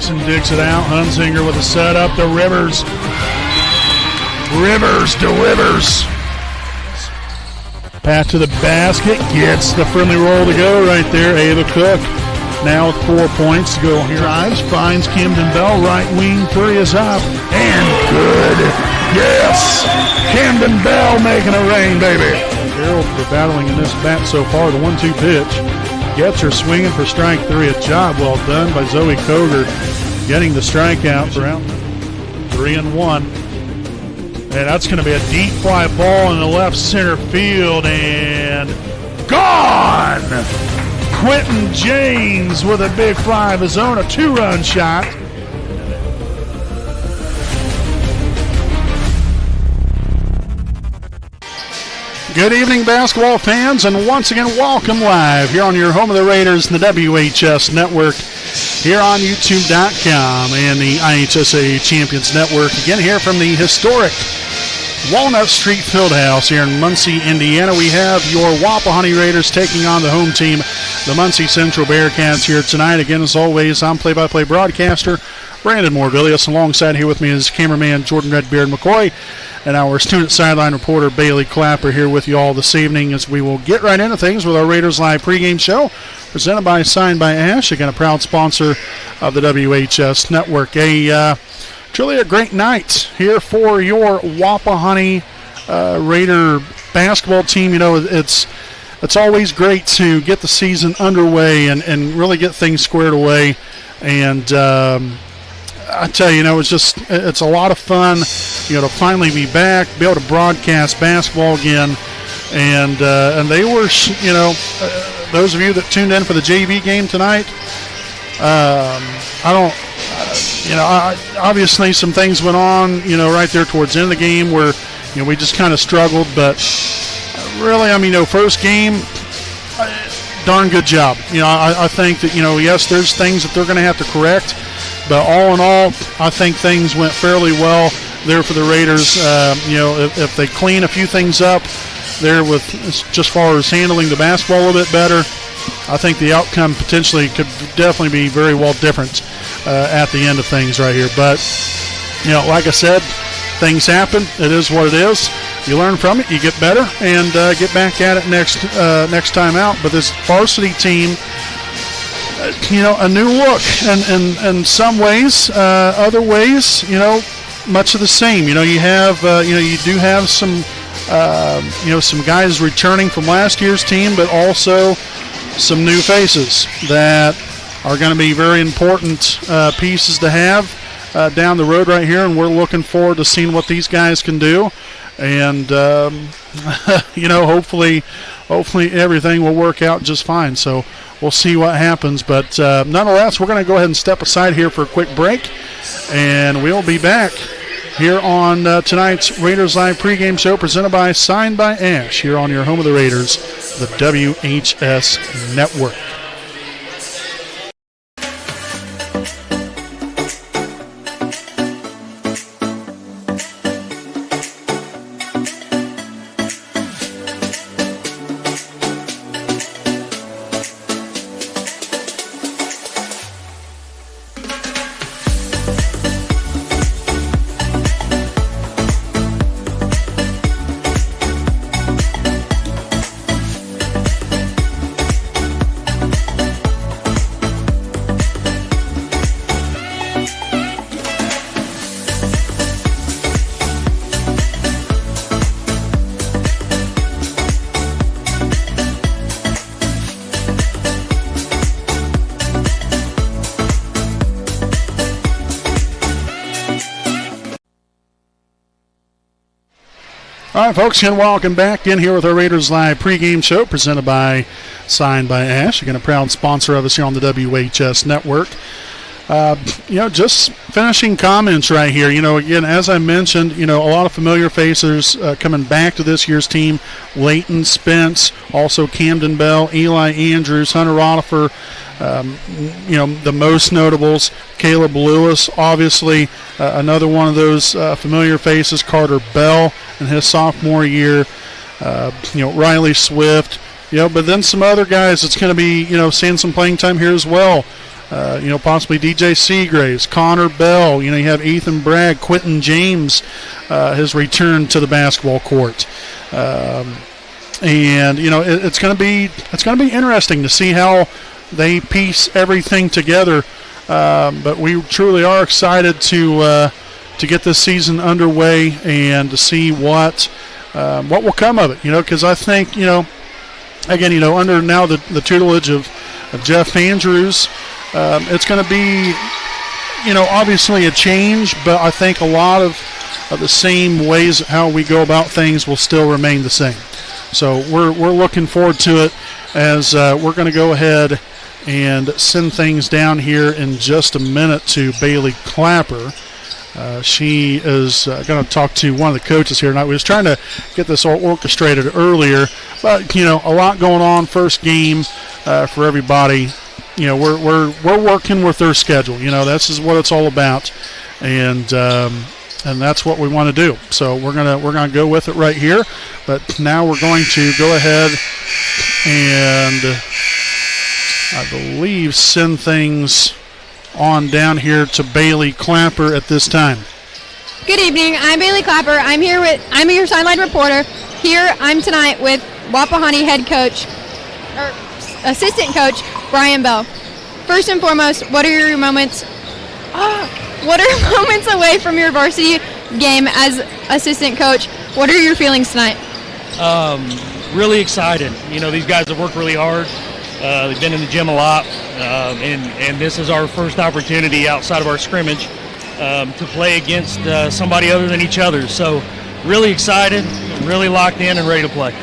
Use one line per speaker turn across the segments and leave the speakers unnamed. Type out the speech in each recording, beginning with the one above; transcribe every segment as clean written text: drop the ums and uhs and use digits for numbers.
Jackson digs it out. Hunsinger with a setup to Rivers. Rivers delivers. Pass to the basket. Gets the friendly roll to go right there. Ava Cook now with 4 points to go here. Drives, finds Camden Bell. Right wing three is up. And good. Yes. Camden Bell making a rain, baby. Carroll for battling in this bat so far. The 1-2 pitch. Gets her swinging for strike three. A job well done by Zoe Koger getting the strikeout for out. 3-1. And that's going to be a deep fly ball in the left center field and gone! Quentin James with a big fly of his own, a 2-run shot. Good evening, basketball fans, and once again, welcome live here on your home of the Raiders and the WHS Network here on YouTube.com and the IHSA Champions Network. Again, here from the historic Walnut Street Fieldhouse here in Muncie, Indiana. We have your Wapahani Raiders taking on the home team, the Muncie Central Bearcats, here tonight. Again, as always, I'm play-by-play broadcaster Brandon Morvillius. Alongside here with me is cameraman Jordan Redbeard McCoy, and our student sideline reporter Bailey Clapper here with you all this evening as we will get right into things with our Raiders Live pregame show presented by Signed by Ash, again a proud sponsor of the WHS Network. Truly a great night here for your Wapahani Raider basketball team. You know, it's always great to get the season underway and really get things squared away. And I tell you, it's a lot of fun, to finally be back, be able to broadcast basketball again. And they were, those of you that tuned in for the JV game tonight, obviously some things went on, right there towards the end of the game where, we just kind of struggled. But really, first game, darn good job. I think that, yes, there's things that they're going to have to correct. But all in all, I think things went fairly well there for the Raiders. If they clean a few things up there with just far as handling the basketball a little bit better, I think the outcome potentially could definitely be very well different at the end of things right here. But, like I said, things happen. It is what it is. You learn from it, you get better, and get back at it next time out. But this varsity team, a new look, and in some ways, other ways, much of the same. You have, you do have some, some guys returning from last year's team, but also some new faces that are going to be very important pieces to have down the road right here, and we're looking forward to seeing what these guys can do. And hopefully everything will work out just fine. So we'll see what happens. But nonetheless, we're going to go ahead and step aside here for a quick break, and we'll be back here on tonight's Raiders Live pregame show presented by Signed by Ash here on your home of the Raiders, the WHS Network. All right, folks, and welcome back in here with our Raiders Live pregame show presented by Signed by Ash. Again, a proud sponsor of us here on the WHS Network. Just finishing comments right here. Again, as I mentioned, a lot of familiar faces coming back to this year's team. Leighton Spence, also Camden Bell, Eli Andrews, Hunter Rodifer, the most notables. Caleb Lewis, obviously, another one of those familiar faces. Carter Bell in his sophomore year. Riley Swift. But then some other guys that's going to be, seeing some playing time here as well. possibly DJ Seagraves, Connor Bell. You have Ethan Bragg, Quentin James has returned to the basketball court. It's going to be interesting to see how they piece everything together. But we truly are excited to get this season underway and to see what will come of it. Because I think again under now the tutelage of Jeff Andrews, it's going to be obviously a change, but I think a lot of the same ways how we go about things will still remain the same. So we're looking forward to it as we're going to go ahead and send things down here in just a minute to Bailey Clapper. She is going to talk to one of the coaches here tonight. We was trying to get this all orchestrated earlier, but a lot going on. First game for everybody. We're working with their schedule. This is what it's all about, and that's what we want to do. So we're gonna go with it right here. But now we're going to go ahead and I believe send things on down here to Bailey Clapper at this time.
Good evening. I'm Bailey Clapper. I'm your sideline reporter. Here I'm tonight with Wapahani head coach or assistant coach Brian Bell. First and foremost, what are your moments? What are moments away from your varsity game as assistant coach? What are your feelings tonight?
Really excited. These guys have worked really hard. They've been in the gym a lot, and this is our first opportunity outside of our scrimmage to play against somebody other than each other. So really excited, really locked in and ready to play.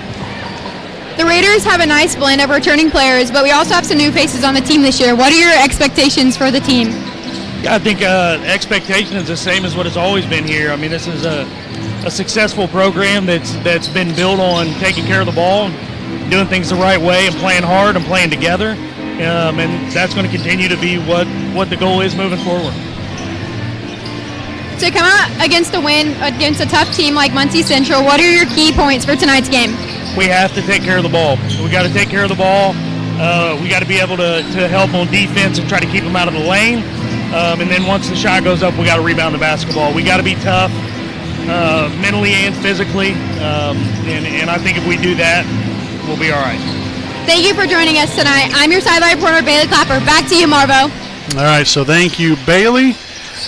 The Raiders have a nice blend of returning players, but we also have some new faces on the team this year. What are your expectations for the team?
Yeah, I think expectation is the same as what it's always been here. I mean, this is a successful program that's been built on taking care of the ball, doing things the right way, and playing hard and playing together. And that's going to continue to be what the goal is moving forward.
To come out against a win against a tough team like Muncie Central, what are your key points for tonight's game?
We have to take care of the ball. We got to take care of the ball. We got to be able to help on defense and try to keep them out of the lane. And then once the shot goes up, we got to rebound the basketball. We got to be tough, mentally and physically. And I think if we do that, we'll be all right.
Thank you for joining us tonight. I'm your sideline reporter, Bailey Clapper. Back to you, Marvo.
All right, so thank you, Bailey,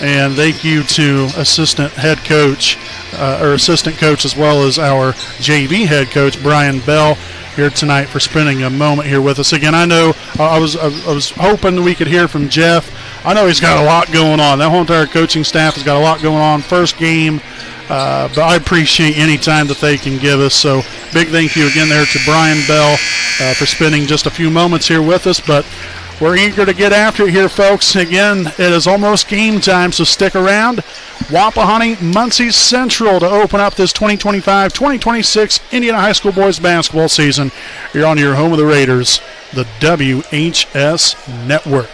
and thank you to assistant head coach, or assistant coach, as well as our JV head coach, Brian Bell, here tonight for spending a moment here with us. Again, I know I was hoping we could hear from Jeff. I know he's got a lot going on. That whole entire coaching staff has got a lot going on. First game. But I appreciate any time that they can give us. So big thank you again there to Brian Bell for spending just a few moments here with us. But we're eager to get after it here, folks. Again, it is almost game time, so stick around. Wapahani, Muncie Central to open up this 2025-2026 Indiana High School boys basketball season. You're on your home of the Raiders, the WHS Network.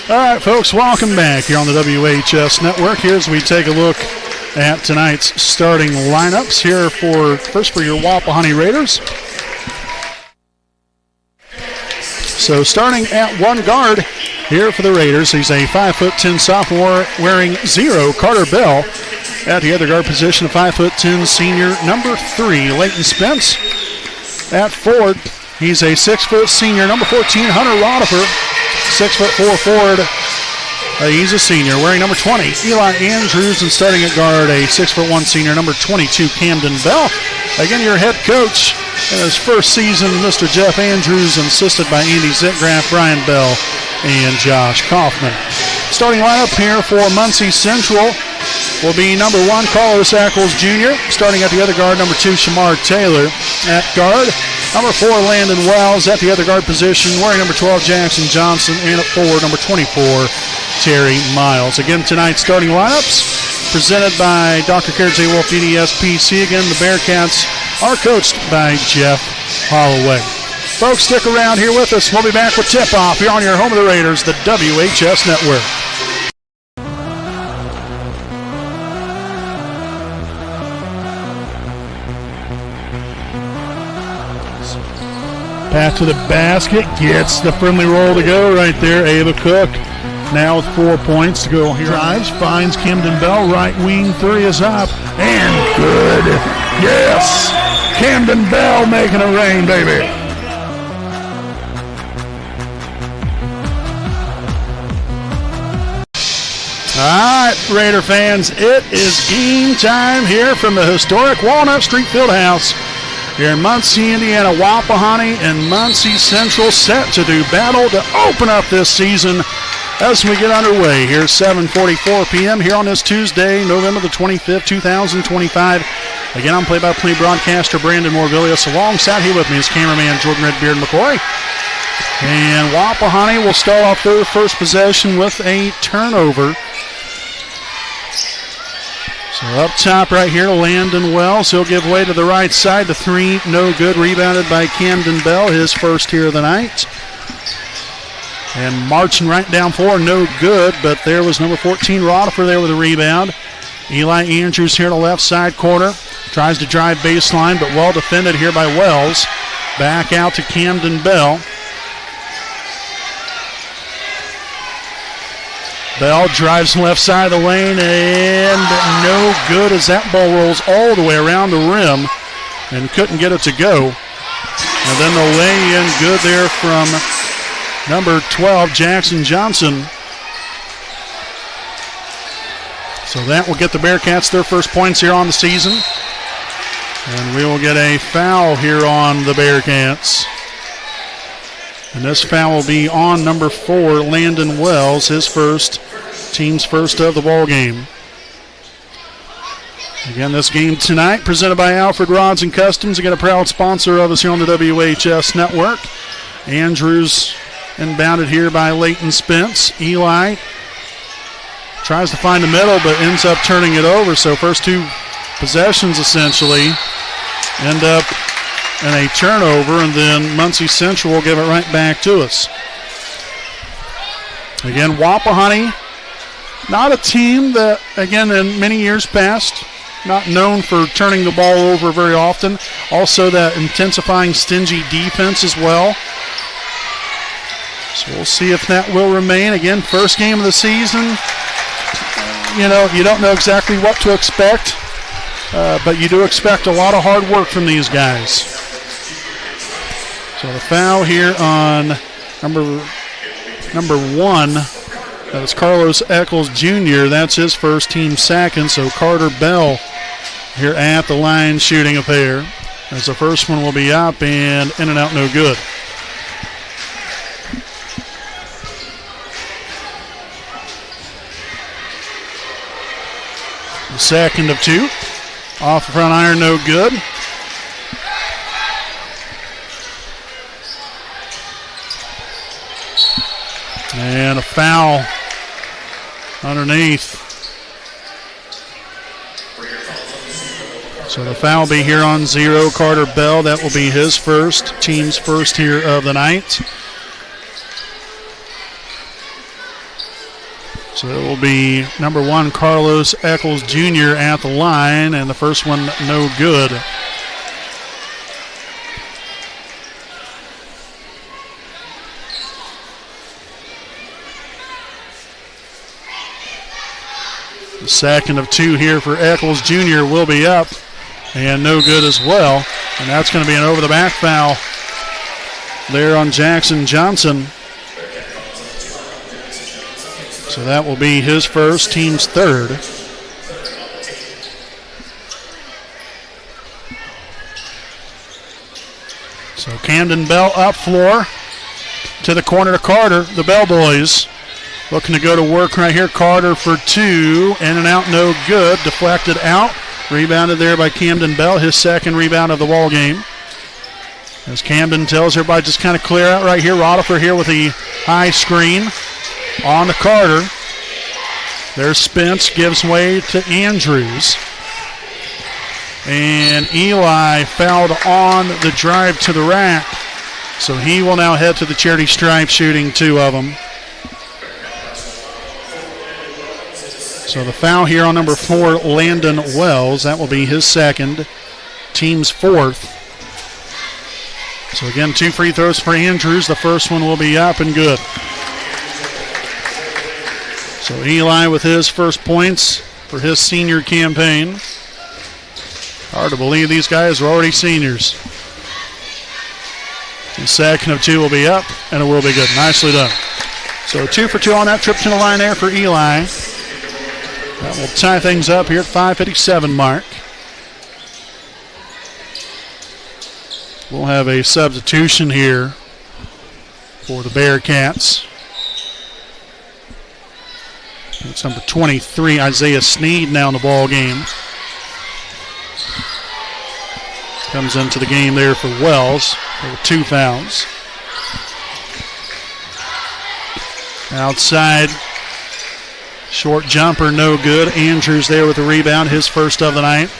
All right, folks, welcome back here on the WHS Network. Here as we take a look at tonight's starting lineups here for your Wapahani Raiders. So starting at one guard here for the Raiders, he's a 5'10" sophomore wearing 0, Carter Bell. At the other guard position, a 5'10" senior, number 3, Leighton Spence. At forward, he's a 6' senior, number 14, Hunter Rodifer. 6'4" forward. He's a senior, wearing number 20, Eli Andrews, and starting at guard, a 6'1" senior, number 22, Camden Bell. Again, your head coach in his first season, Mr. Jeff Andrews, assisted by Andy Zitgraff, Brian Bell, and Josh Kaufman. Starting lineup here for Muncie Central will be number 1, Carlos Eccles Jr. Starting at the other guard, number 2, Shamar Taylor. At guard, number 4, Landon Wells. At the other guard position, wearing number 12, Jackson Johnson. And at forward, number 24, Terry Miles. Again, tonight's starting lineups presented by Dr. Carriage A. Wolf DDSPC. Again, the Bearcats are coached by Jeff Holloway. Folks, stick around here with us. We'll be back with tip-off here on your home of the Raiders, the WHS Network. Pass to the basket, gets the friendly roll to go right there. Ava Cook now with 4 points to go here. Drives, finds Camden Bell, right wing, 3 is up, and good. Yes! Camden Bell making it rain, baby. All right, Raider fans, it is game time here from the historic Walnut Street Fieldhouse here in Muncie, Indiana. Wapahani and Muncie Central set to do battle to open up this season as we get underway here, 7:44 p.m. here on this Tuesday, November the 25th, 2025. Again, I'm play-by-play broadcaster Brandon Morvillius. Alongside here with me is cameraman Jordan Redbeard McCoy. And Wapahani will start off their first possession with a turnover. So up top right here, Landon Wells. He'll give way to the right side. The 3, no good. Rebounded by Camden Bell, his first here of the night. And marching right down 4, no good. But there was number 14, Rodifer, there with a rebound. Eli Andrews here to left side corner. Tries to drive baseline, but well defended here by Wells. Back out to Camden Bell. Bell drives left side of the lane, and no good as that ball rolls all the way around the rim and couldn't get it to go. And then the lay-in good there from number 12, Jackson Johnson. So that will get the Bearcats their first points here on the season. And we will get a foul here on the Bearcats. And this foul will be on number 4, Landon Wells, his first, team's first of the ball game. Again, this game tonight presented by Alfred Rods and Customs. Again, a proud sponsor of us here on the WHS Network. Andrews inbounded here by Leighton Spence. Eli tries to find the middle, but ends up turning it over. So first 2 possessions essentially end up in a turnover, and then Muncie Central will give it right back to us. Again, Wapahani, not a team that, again, in many years past, not known for turning the ball over very often. Also that intensifying stingy defense as well. So we'll see if that will remain. Again, first game of the season. You don't know exactly what to expect, but you do expect a lot of hard work from these guys. So the foul here on number 1, that is Carlos Eccles Jr. That's his first, team second. So Carter Bell here at the line shooting a pair. As the first one will be up and in and out, no good. The second of 2. Off the front iron, no good. And a foul underneath. So the foul will be here on 0, Carter Bell. That will be his first, team's first here of the night. So it will be number 1, Carlos Eccles Jr. at the line, and the first one no good. The second of 2 here for Eccles Jr. will be up, and no good as well. And that's going to be an over-the-back foul there on Jackson Johnson. So that will be his first, team's third. So Camden Bell up floor to the corner to Carter. The Bell boys looking to go to work right here. Carter for 2. In and out, no good. Deflected out. Rebounded there by Camden Bell, his second rebound of the ball game. As Camden tells everybody just kind of clear out right here. Rodifer here with the high screen on to Carter. There's Spence, gives way to Andrews. And Eli fouled on the drive to the rack. So he will now head to the charity stripe, shooting 2 of them. So the foul here on number 4, Landon Wells. That will be his second, team's fourth. So again, 2 free throws for Andrews. The first one will be up and good. So Eli with his first points for his senior campaign. Hard to believe these guys are already seniors. The second of 2 will be up, and it will be good. Nicely done. So 2 for 2 on that trip to the line there for Eli. That will tie things up here at 5:57 mark. We'll have a substitution here for the Bearcats. It's number 23, Isaiah Sneed, now in the ball game. Comes into the game there for Wells. There were 2 fouls. Outside, short jumper, no good. Andrews there with the rebound, his first of the night.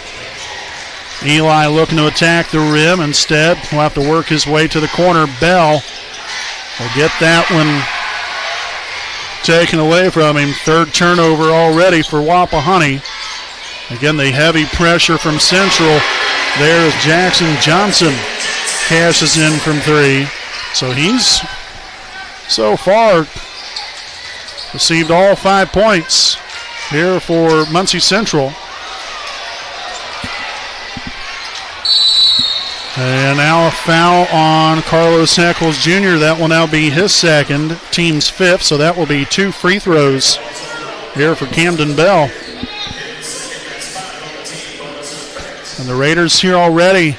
Eli looking to attack the rim. Instead, will have to work his way to the corner. Bell will get that one taken away from him. Third turnover already for Wapahani. Again, the heavy pressure from Central. There is Jackson Johnson. Cashes in from 3. So he's so far received all 5 points here for Muncie Central. And now a foul on Carlos Eccles Jr. That will now be his second, team's 5th, so that will be 2 free throws here for Camden Bell. And the Raiders here already,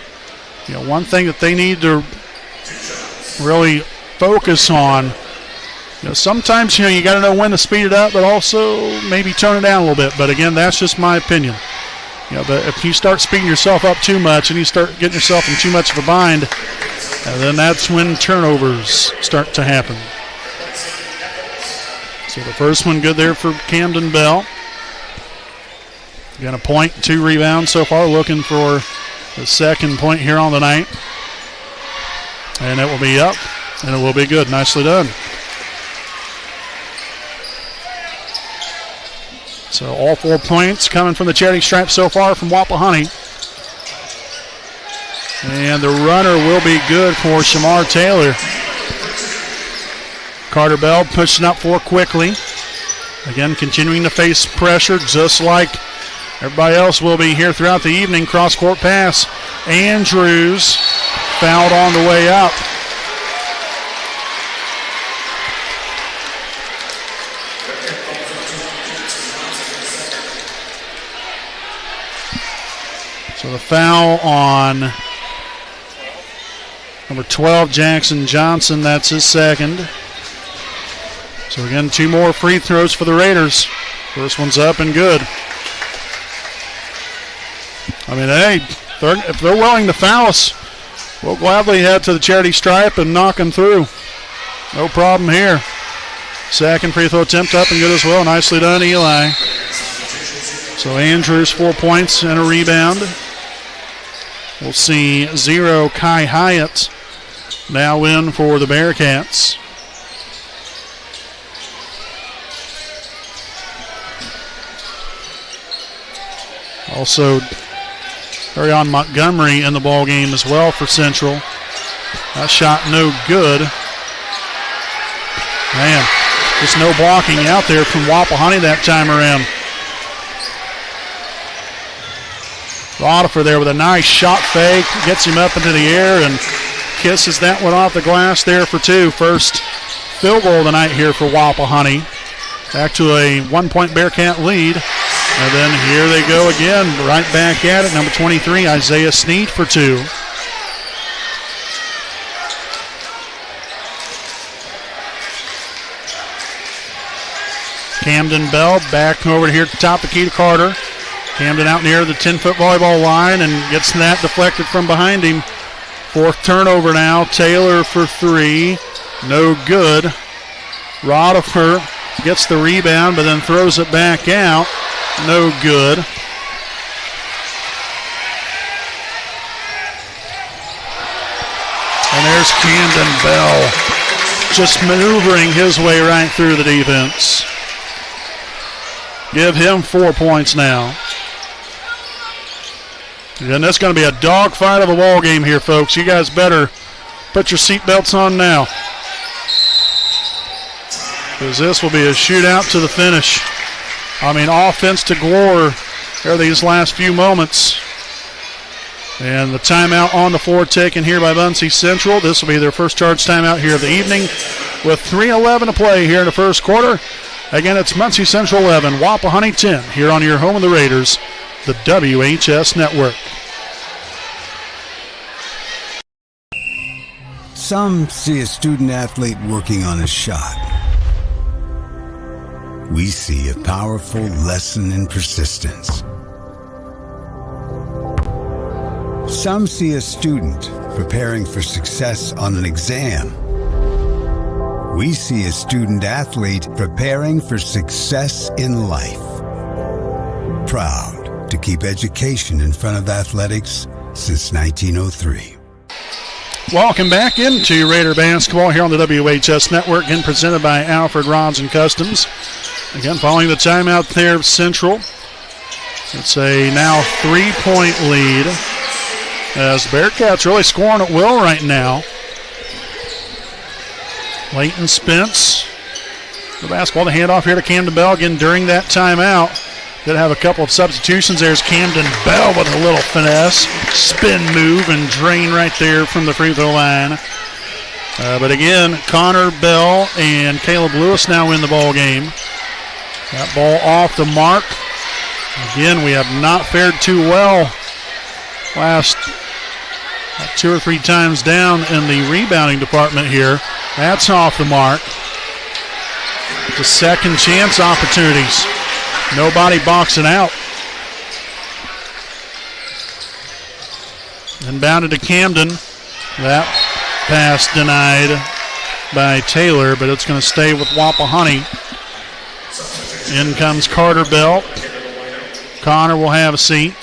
one thing that they need to really focus on, sometimes, you got to know when to speed it up, but also maybe tone it down a little bit. But again, that's just my opinion. But if you start speeding yourself up too much and you start getting yourself in too much of a bind, then that's when turnovers start to happen. So the first one good there for Camden Bell. Got a point, 2 rebounds so far, looking for the second point here on the night. And it will be up, and it will be good. Nicely done. So all 4 points coming from the charity stripe so far from Wapahani. And the runner will be good for Shamar Taylor. Carter Bell pushing up 4 quickly. Again, continuing to face pressure just like everybody else will be here throughout the evening. Cross-court pass. Andrews fouled on the way up. So the foul on number 12, Jackson Johnson. That's his second. So again, 2 more free throws for the Raiders. First one's up and good. I mean, hey, if they're willing to foul us, we'll gladly head to the charity stripe and knock them through. No problem here. Second free throw attempt up and good as well. Nicely done, Eli. So Andrews, 4 points and a rebound. We'll see 0 Kai Hyatt now in for the Bearcats. Also, Arion Montgomery in the ball game as well for Central. That shot no good. Man, just no blocking out there from Wapahani that time around. Rodifer there with a nice shot fake. Gets him up into the air and kisses that one off the glass there for two. First field goal tonight here for Wapahani. Back to a 1-point Bearcat lead. And then here they go again, right back at it. Number 23, Isaiah Sneed for two. Camden Bell back over here to top the key to Carter. Camden out near the 10-foot volleyball line and gets that deflected from behind him. Fourth turnover now. Taylor for three. No good. Rodifer gets the rebound but then throws it back out. No good. And there's Camden Bell just maneuvering his way right through the defense. Give him 4 points now. And that's going to be a dogfight of a ball game here, folks. You guys better put your seatbelts on now, because this will be a shootout to the finish. I mean, offense to galore here these last few moments. And the timeout on the floor taken here by Muncie Central. This will be their first charge timeout here of the evening with 3:11 to play here in the first quarter. Again, it's Muncie Central 11, Wapahani 10 here on your home of the Raiders, the WHS Network.
Some see a student athlete working on a shot. We see a powerful lesson in persistence. Some see a student preparing for success on an exam. We see a student athlete preparing for success in life. Proud to keep education in front of athletics since 1903.
Welcome back into Raider basketball here on the WHS Network, again presented by Alfred Rods and Customs. Again, following the timeout there of Central. It's a now 3-point lead as the Bearcats really scoring at will right now. Leighton Spence, the basketball, the handoff here to Camden Bell again during that timeout. Did have a couple of substitutions. There's Camden Bell with a little finesse, spin move, and drain right there from the free throw line. But again, Connor Bell and Caleb Lewis now in the ball game. That ball off the mark. Again, we have not fared too well last 2 or 3 times down in the rebounding department here. That's off the mark. The second chance opportunities. Nobody boxing out. Inbounded to Camden. That pass denied by Taylor, but it's going to stay with Wapahani. In comes Carter Bell. Connor will have a seat.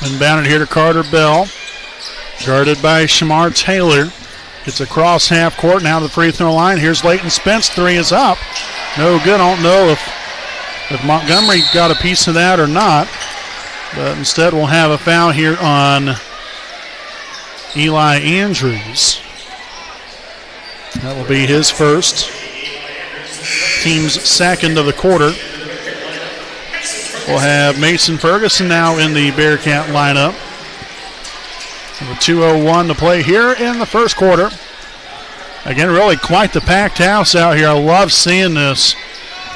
Inbounded here to Carter Bell. Guarded by Shamar Taylor. Gets across half court now to the free throw line. Here's Leighton Spence. 3 is up. No good. I don't know if Montgomery got a piece of that or not. But instead we'll have a foul here on Eli Andrews. That will be his first. Team's second of the quarter. We'll have Mason Ferguson now in the Bearcat lineup. With 2:01 to play here in the first quarter. Again, really quite the packed house out here. I love seeing this.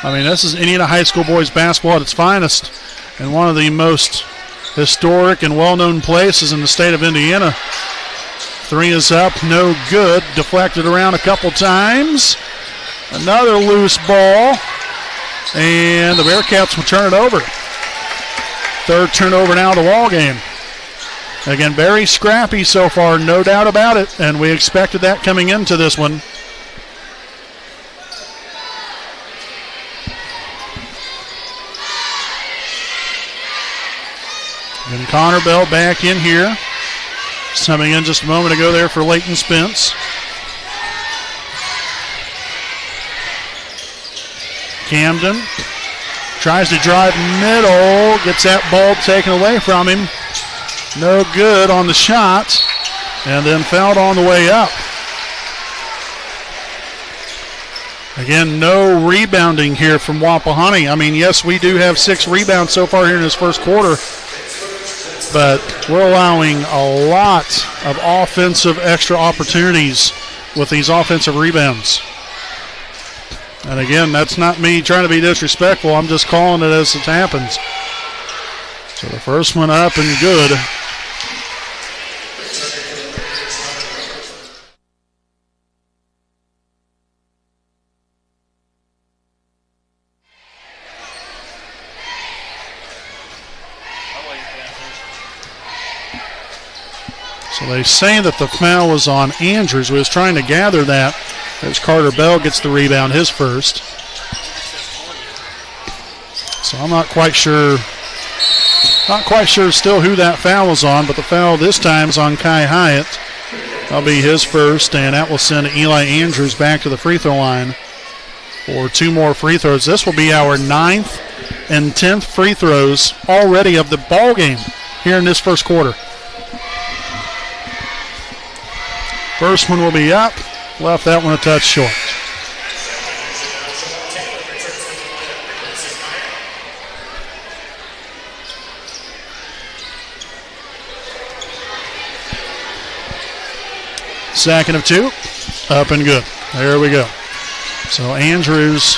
I mean, this is Indiana High School boys basketball at its finest, and one of the most historic and well-known places in the state of Indiana. 3 is up, no good. Deflected around a couple times. Another loose ball, and the Bearcats will turn it over. Third turnover now of the ball game. Again, very scrappy so far, no doubt about it, and we expected that coming into this one. And Connor Bell back in here. Coming in just a moment ago there for Leighton Spence. Camden tries to drive middle, gets that ball taken away from him. No good on the shot, and then fouled on the way up. Again, no rebounding here from Wapahani. I mean, yes, we do have 6 rebounds so far here in this first quarter, but we're allowing a lot of offensive extra opportunities with these offensive rebounds. And again, that's not me trying to be disrespectful. I'm just calling it as it happens. So the first one up and good. So they say that the foul was on Andrews. We was trying to gather that as Carter Bell gets the rebound, his first. So I'm not quite sure still who that foul was on, but the foul this time is on Kai Hyatt. That'll be his first, and that will send Eli Andrews back to the free throw line for 2 more free throws. This will be our 9th and 10th free throws already of the ball game here in this first quarter. First one will be up. Left that one a touch short. Second of 2. Up and good. There we go. So Andrews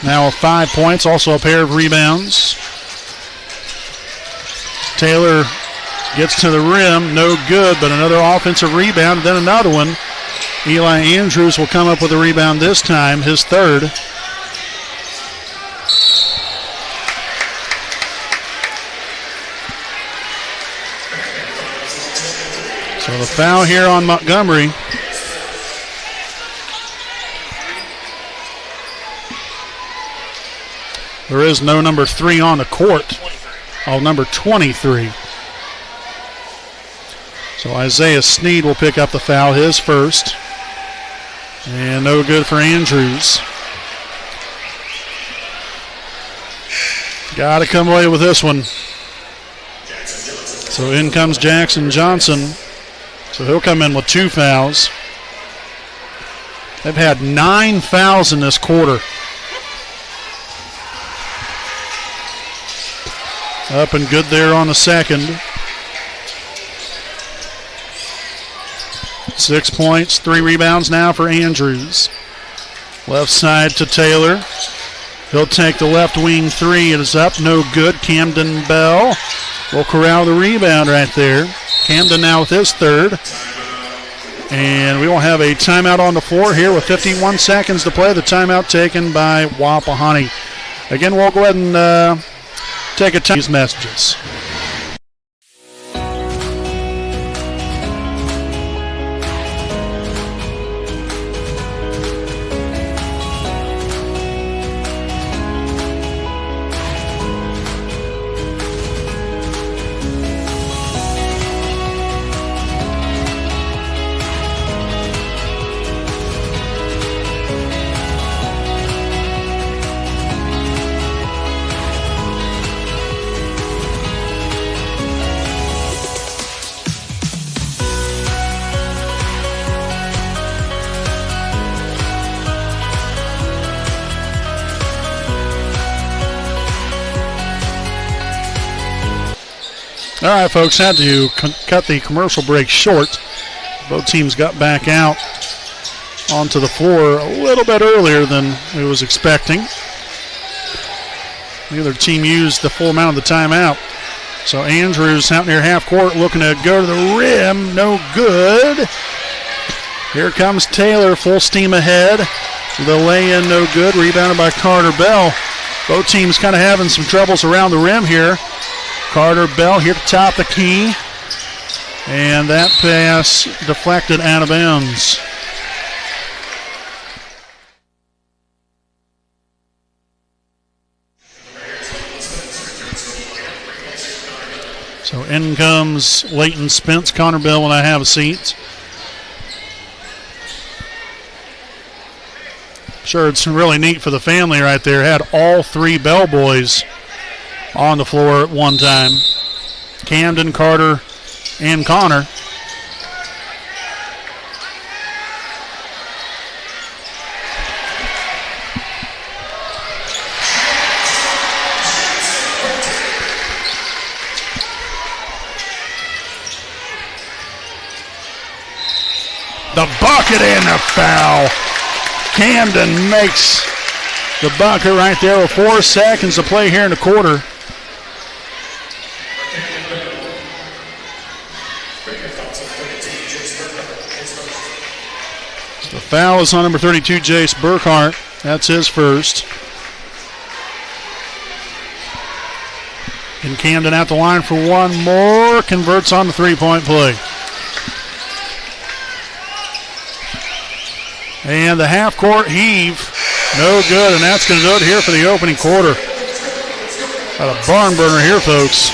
now with 5 points, also a pair of rebounds. Taylor gets to the rim, no good, but another offensive rebound, then another one. Eli Andrews will come up with a rebound this time, his third. So the foul here on Montgomery. There is no number 3 on the court. Oh, number 23. So Isaiah Sneed will pick up the foul, his first. And no good for Andrews. Got to come away with this one. So in comes Jackson Johnson. So he'll come in with 2 fouls. They've had 9 fouls in this quarter. Up and good there on the second. 6 points, 3 rebounds now for Andrews. Left side to Taylor. He'll take the left wing 3. It is up, no good. Camden Bell will corral the rebound right there. Camden now with his third. And we will have a timeout on the floor here with 51 seconds to play. The timeout taken by Wapahani. Again, we'll go ahead and take a time. These messages. All right, folks, had to cut the commercial break short. Both teams got back out onto the floor a little bit earlier than we was expecting. Neither team used the full amount of the timeout. So Andrews out near half court looking to go to the rim. No good. Here comes Taylor, full steam ahead. The lay-in, no good. Rebounded by Carter Bell. Both teams kind of having some troubles around the rim here. Carter Bell here to top the key. And that pass deflected out of bounds. So in comes Leighton Spence. Connor Bell will now have a seat. Sure, it's really neat for the family right there. Had all three Bell boys on the floor at one time. Camden, Carter, and Connor. The bucket and the foul. Camden makes the bucket right there with 4 seconds to play here in the quarter. The foul is on number 32, Jace Burkhart. That's his first. And Camden at the line for one more. Converts on the three-point play. And the half-court heave, no good, and that's going to do it here for the opening quarter. Got a barn burner here, folks.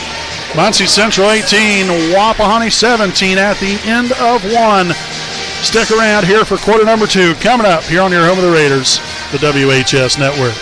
Muncie Central 18, Wapahani 17 at the end of one. Stick around here for quarter number 2. Coming up here on your home of the Raiders, the WHS Network.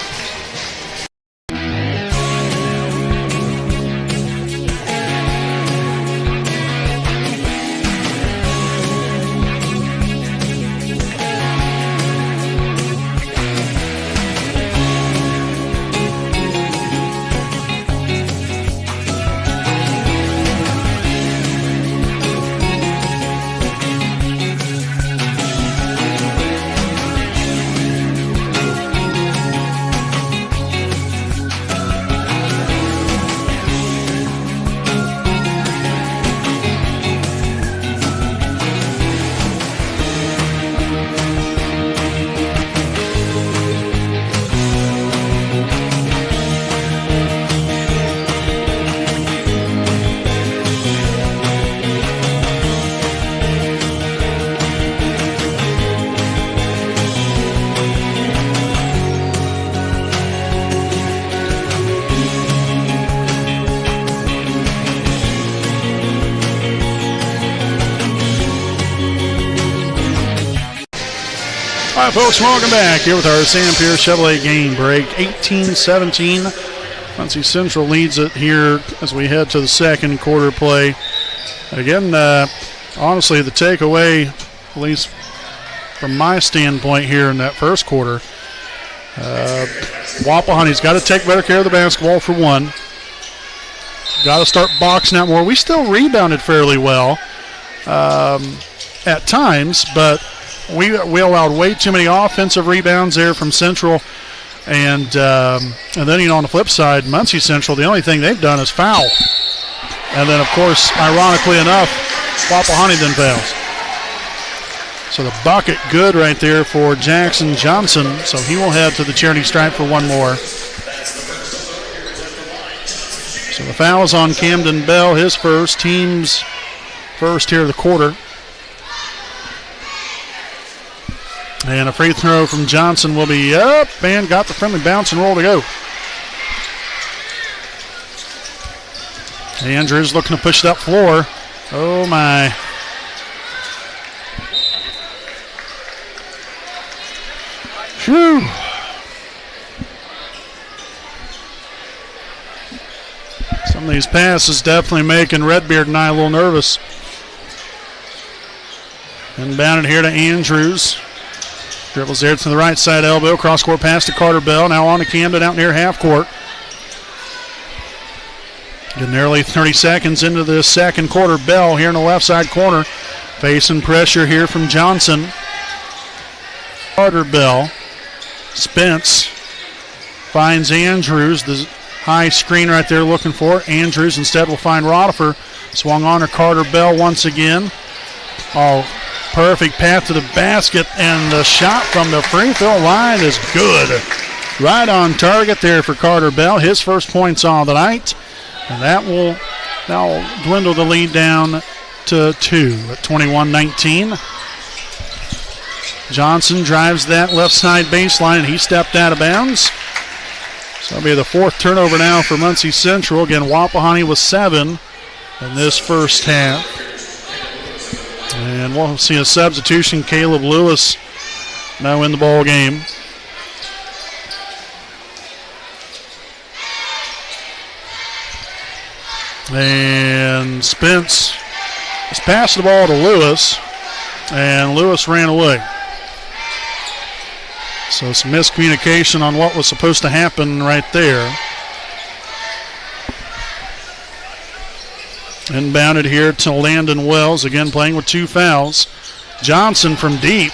All right, folks, welcome back here with our Sam Pierce Chevrolet game break. 18-17. Muncie Central leads it here as we head to the second quarter play. Again, honestly, the takeaway, at least from my standpoint here in that first quarter, Wapahani's got to take better care of the basketball for one. Got to start boxing out more. We still rebounded fairly well at times, but we allowed way too many offensive rebounds there from Central. And then, on the flip side, Muncie Central, the only thing they've done is foul. And then, of course, ironically enough, Wapahani then fouls. So the bucket good right there for Jackson Johnson. So he will head to the charity stripe for one more. So the foul is on Camden Bell, his first, team's first here of the quarter. And a free throw from Johnson will be up and got the friendly bounce and roll to go. Andrews looking to push that floor. Oh, my. Whew. Some of these passes definitely making Redbeard and I a little nervous. Inbounded here to Andrews. Dribbles there to the right side elbow. Cross-court pass to Carter Bell. Now on to Camden out near half court. Getting nearly 30 seconds into the second quarter. Bell here in the left side corner. Facing pressure here from Johnson. Carter Bell. Spence finds Andrews. The high screen right there looking for it. Andrews instead will find Rodifer. Swung on to Carter Bell once again. Oh, perfect path to the basket, and the shot from the free throw line is good. Right on target there for Carter Bell. His first points on the night, and that will now dwindle the lead down to 2 at 21-19. Johnson drives that left side baseline, and he stepped out of bounds. So that'll be the fourth turnover now for Muncie Central. Again, Wapahani with 7. in this first half. And we'll see a substitution. Caleb Lewis now in the ball game. And Spence has passed the ball to Lewis, and Lewis ran away. So some miscommunication on what was supposed to happen right there. Inbounded here to Landon Wells, again playing with 2 fouls. Johnson from deep,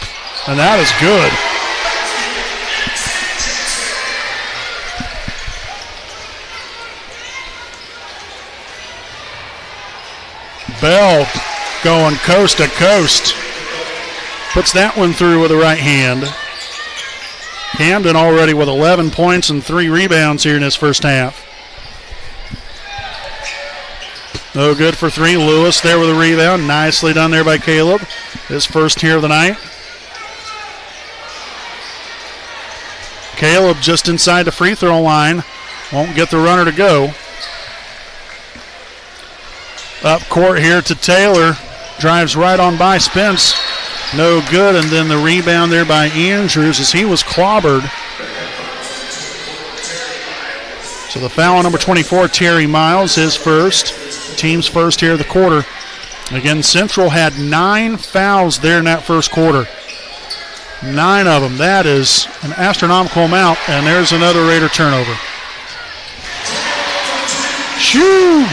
and that is good. Bell going coast to coast. Puts that one through with the right hand. Camden already with 11 points and 3 rebounds here in his first half. No good for 3. Lewis there with a rebound. Nicely done there by Caleb. His first here of the night. Caleb just inside the free throw line. Won't get the runner to go. Up court here to Taylor. Drives right on by Spence. No good, and then the rebound there by Andrews as he was clobbered. So the foul on number 24, Terry Miles, his first. Team's first here of the quarter. Again, Central had 9 fouls there in that first quarter. 9 of them. That is an astronomical amount, and there's another Raider turnover. Shoo!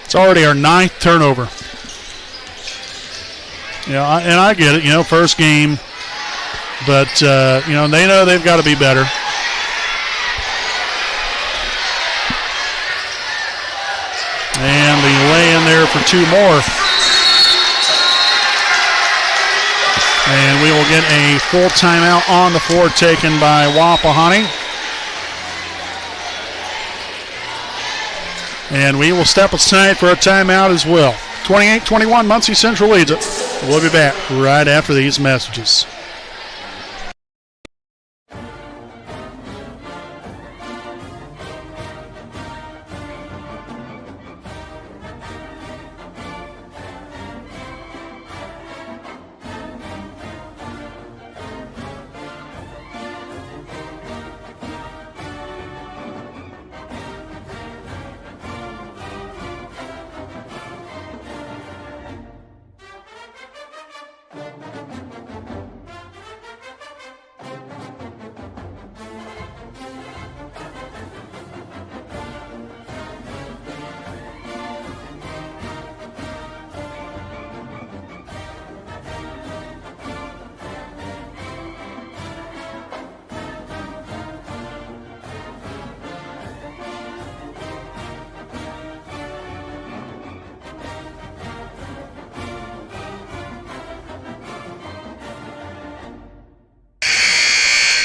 It's already our 9th turnover. Yeah, and I get it, first game. But, they know they've got to be better. And the lay in there for 2 more. And we will get a full timeout on the floor taken by Wapahani. And we will step aside for a timeout as well. 28-21, Muncie Central leads it. We'll be back right after these messages.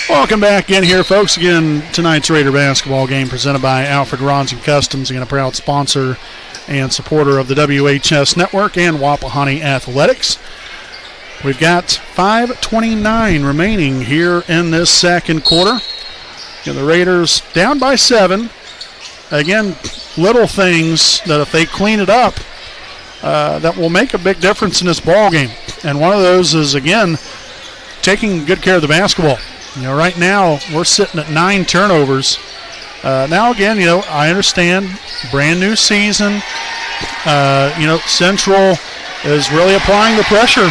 Welcome back in here, folks. Again, tonight's Raider basketball game presented by Alfred Ronson Customs. Again, a proud sponsor and supporter of the WHS Network and Wapahani Athletics. We've got 5:29 remaining here in this second quarter. Again, the Raiders down by 7. Again, little things that if they clean it up, that will make a big difference in this ball game. And one of those is, again, taking good care of the basketball. Right now we're sitting at 9 turnovers. Now again, I understand brand new season. Central is really applying the pressure,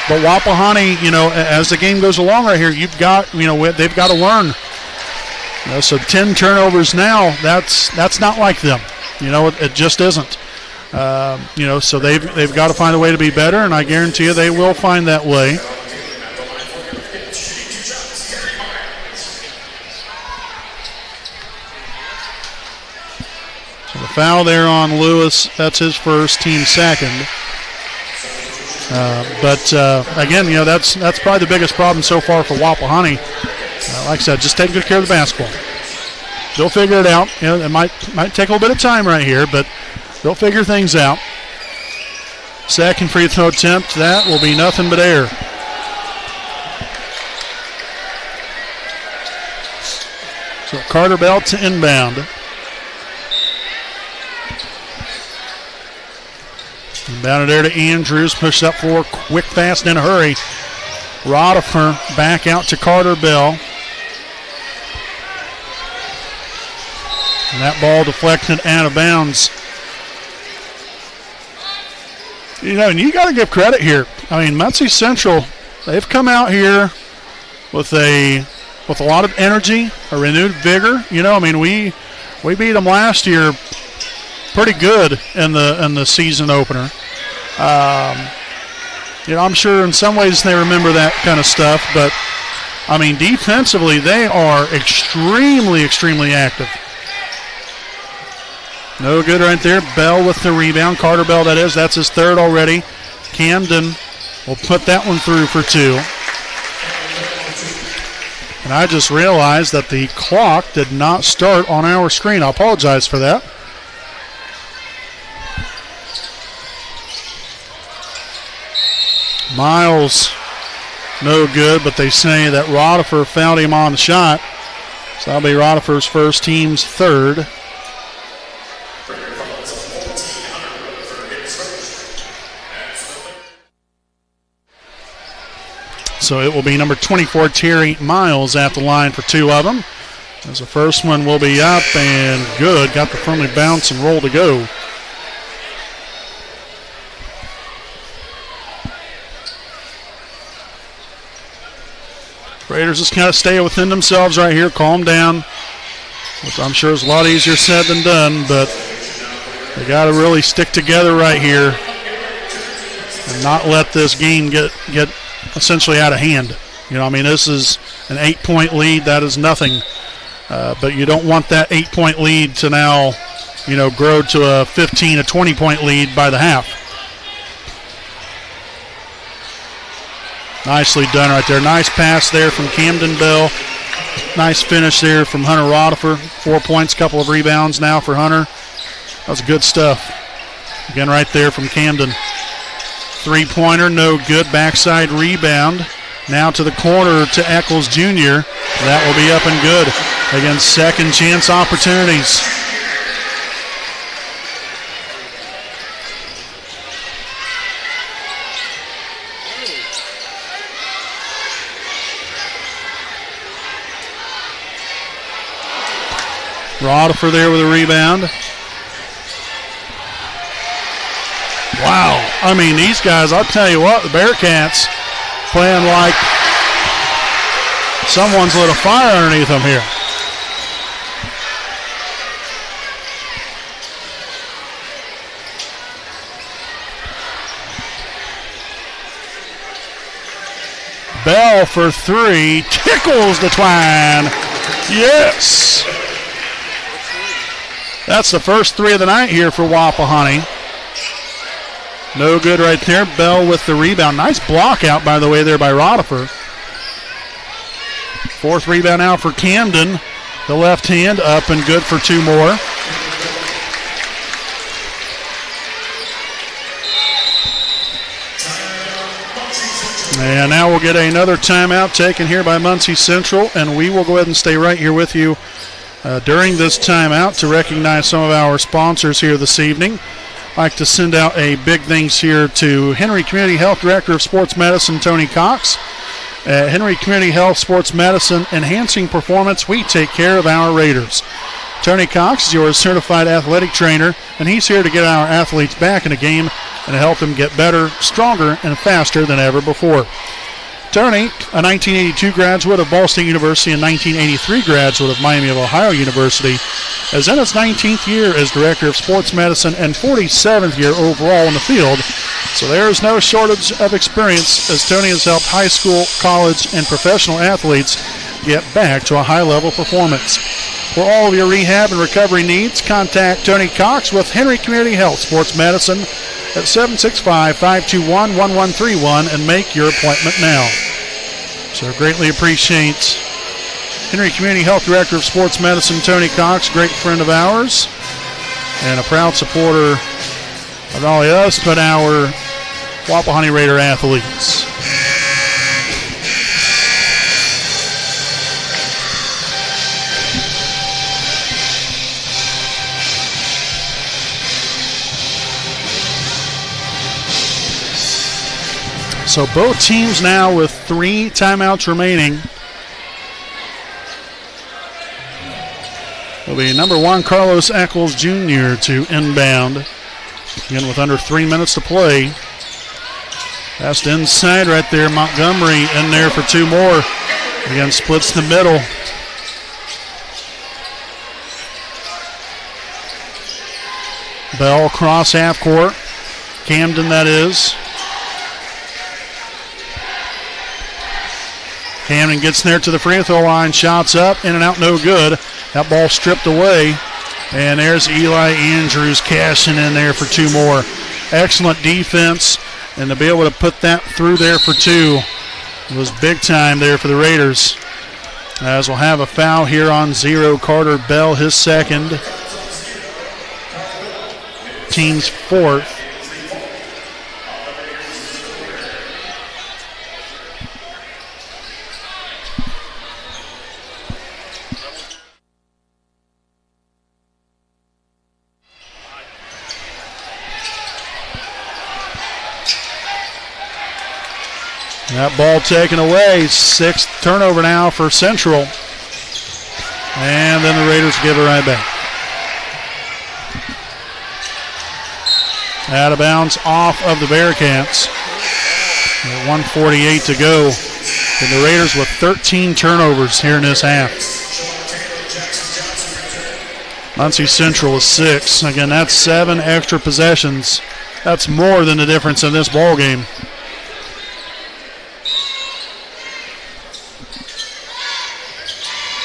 but Wapahani, as the game goes along right here, you've got, they've got to learn. So 10 turnovers now, that's not like them. It just isn't. So they've got to find a way to be better, and I guarantee you they will find that way. The foul there on Lewis, that's his first, team second. Again, that's probably the biggest problem so far for Wapahani. Like I said, just take good care of the basketball. They'll figure it out. It might take a little bit of time right here, but they'll figure things out. Second free throw attempt, that will be nothing but air. So Carter Bell to inbound. Inbounded there to Andrews. Pushed up floor. Quick, fast, in a hurry. Rodifer back out to Carter Bell. And that ball deflected out of bounds. You know, and you got to give credit here. I mean, Muncie Central, they've come out here with a lot of energy, a renewed vigor. You know, I mean, we beat them last year pretty good in the season opener. You know, I'm sure in some ways they remember that kind of stuff, but I mean, defensively, they are extremely, extremely active. No good right there. Bell with the rebound. Carter Bell, that is. That's his third already. Camden will put that one through for 2. And I just realized that the clock did not start on our screen. I apologize for that. Miles, no good, but they say that Rodifer fouled him on the shot. So that'll be Rodifer's first, team's third. So it will be number 24, Terry Miles, at the line for 2 of them. As the first one will be up and good. Got the friendly bounce and roll to go. Raiders just kind of stay within themselves right here. Calm down, which I'm sure is a lot easier said than done, but they got to really stick together right here and not let this game get essentially out of hand. You know, I mean, this is an 8-point lead. That is nothing. But you don't want that 8-point lead to now, you know, grow to a 15, a 20-point lead by the half. Nicely done right there. Nice pass there from Camden Bell. Nice finish there from Hunter Rodifer. 4 points, couple of rebounds now for Hunter. That was good stuff. Again, right there from Camden. 3-pointer, no good. Backside rebound. Now to the corner to Eccles Jr. That will be up and good. Again, second chance opportunities. Rodifer there with a rebound. Wow. I mean, these guys, I'll tell you what, the Bearcats playing like someone's lit a fire underneath them here. Bell for 3. Tickles the twine. Yes. That's the first 3 of the night here for Wapahani. No good right there. Bell with the rebound. Nice block out, by the way, there by Rodifer. 4th rebound now for Camden. The left hand up and good for 2 more. And now we'll get another timeout taken here by Muncie Central, and we will go ahead and stay right here with you during this timeout to recognize some of our sponsors here this evening. I'd like to send out a big thanks here to Henry Community Health Director of Sports Medicine, Tony Cox. At Henry Community Health Sports Medicine, enhancing performance, we take care of our Raiders. Tony Cox is your certified athletic trainer, and he's here to get our athletes back in a game and to help them get better, stronger, and faster than ever before. Tony, a 1982 graduate of Ball State University and 1983 graduate of Miami of Ohio University, is in its 19th year as Director of Sports Medicine and 47th year overall in the field. So there is no shortage of experience as Tony has helped high school, college, and professional athletes get back to a high-level performance. For all of your rehab and recovery needs, contact Tony Cox with Henry Community Health Sports Medicine at 765-521-1131 and make your appointment now. So greatly appreciate Henry Community Health Director of Sports Medicine, Tony Cox, great friend of ours, and a proud supporter of not only us, but our Wapahani Raider athletes. So both teams now with 3 timeouts remaining. It'll be number 1, Carlos Eccles Jr. to inbound. Again, with under 3 minutes to play. Pass inside right there. Montgomery in there for 2 more. Again, splits the middle. Bell across half court. Camden, that is. Camden gets there to the free throw line. Shots up, in and out, no good. That ball stripped away. And there's Eli Andrews cashing in there for 2 more. Excellent defense. And to be able to put that through there for 2 was big time there for the Raiders. As we'll have a foul here on 0. Carter Bell, his second. Team's 4th. That ball taken away. 6th turnover now for Central. And then the Raiders give it right back. Out of bounds off of the Bearcats. 1:48 to go. And the Raiders with 13 turnovers here in this half. Muncie Central is 6. Again, that's 7 extra possessions. That's more than the difference in this ball game.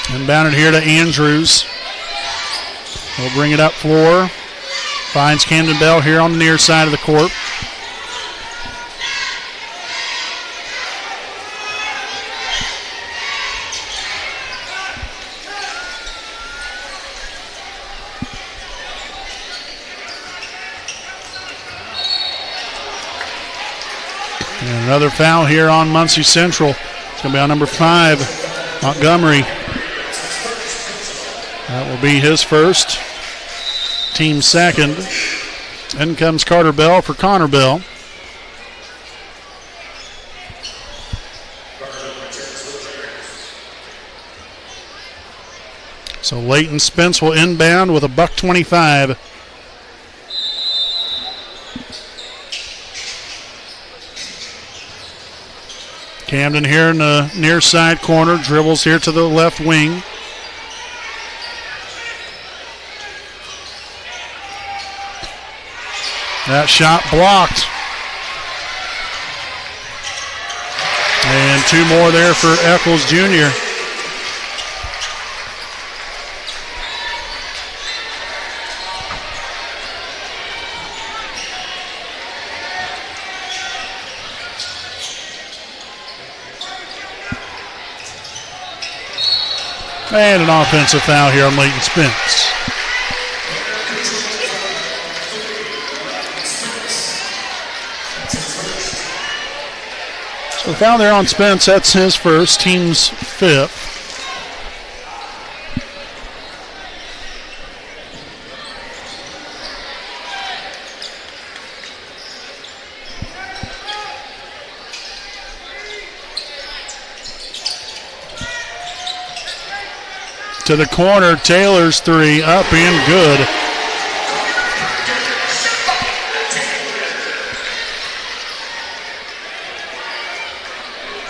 Inbounded here to Andrews. He'll bring it up floor. Finds Camden Bell here on the near side of the court. And another foul here on Muncie Central. It's going to be on number 5, Montgomery. That will be his first. Team second. In comes Carter Bell for Connor Bell. So Leighton Spence will inbound with a $1.25. Camden here in the near side corner. Dribbles here to the left wing. That shot blocked. And 2 more there for Eccles Jr. And an offensive foul here on Leighton Spence. So foul there on Spence, that's his first, team's 5th. To the corner, Taylor's 3, up and good.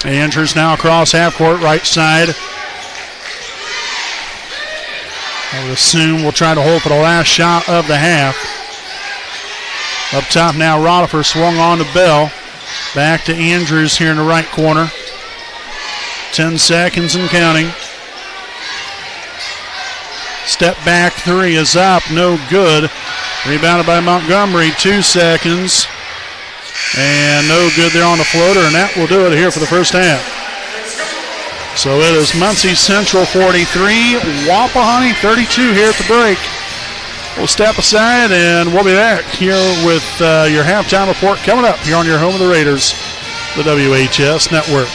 Andrews now across half court, right side. I would assume we'll try to hold for the last shot of the half. Up top now, Rodifer swung on to Bell. Back to Andrews here in the right corner. 10 seconds and counting. Step back 3 is up, no good. Rebounded by Montgomery, 2 seconds. And no good there on the floater, and that will do it here for the first half. So it is Muncie Central 43, Wapahani 32 here at the break. We'll step aside, and we'll be back here with your halftime report coming up here on your home of the Raiders, the WHS Network.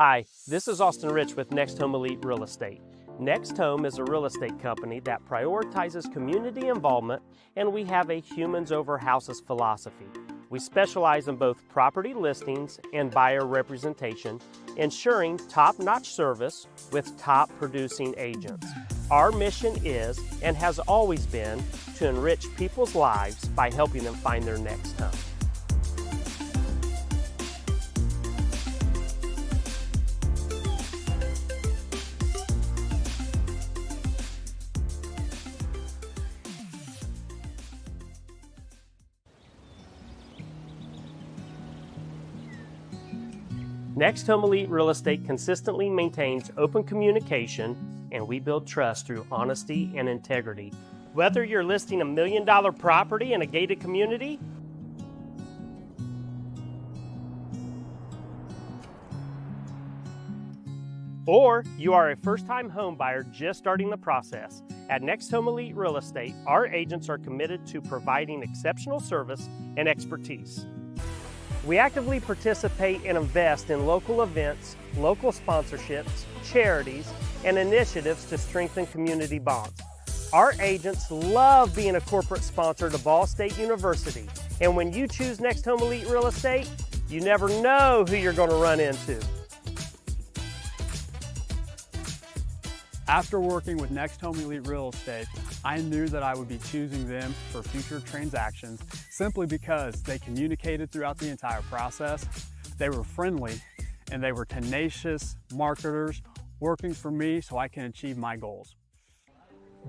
Hi, this is Austin Rich with Next Home Elite Real Estate. Next Home is a real estate company that prioritizes community involvement, and we have a humans over houses philosophy. We specialize in both property listings and buyer representation, ensuring top-notch service with top producing agents. Our mission is, and has always been, to enrich people's lives by helping them find their next home. Next Home Elite Real Estate consistently maintains open communication, and we build trust through honesty and integrity. Whether you're listing $1 million property in a gated community, or you are a first-time home buyer just starting the process, at Next Home Elite Real Estate, our agents are committed to providing exceptional service and expertise. We actively participate and invest in local events, local sponsorships, charities, and initiatives to strengthen community bonds. Our agents love being a corporate sponsor to Ball State University, and when you choose Next Home Elite Real Estate, you never know who you're going to run into.
After working with Next Home Elite Real Estate, I knew that I would be choosing them for future transactions simply because they communicated throughout the entire process, they were friendly, and they were tenacious marketers working for me so I can achieve my goals.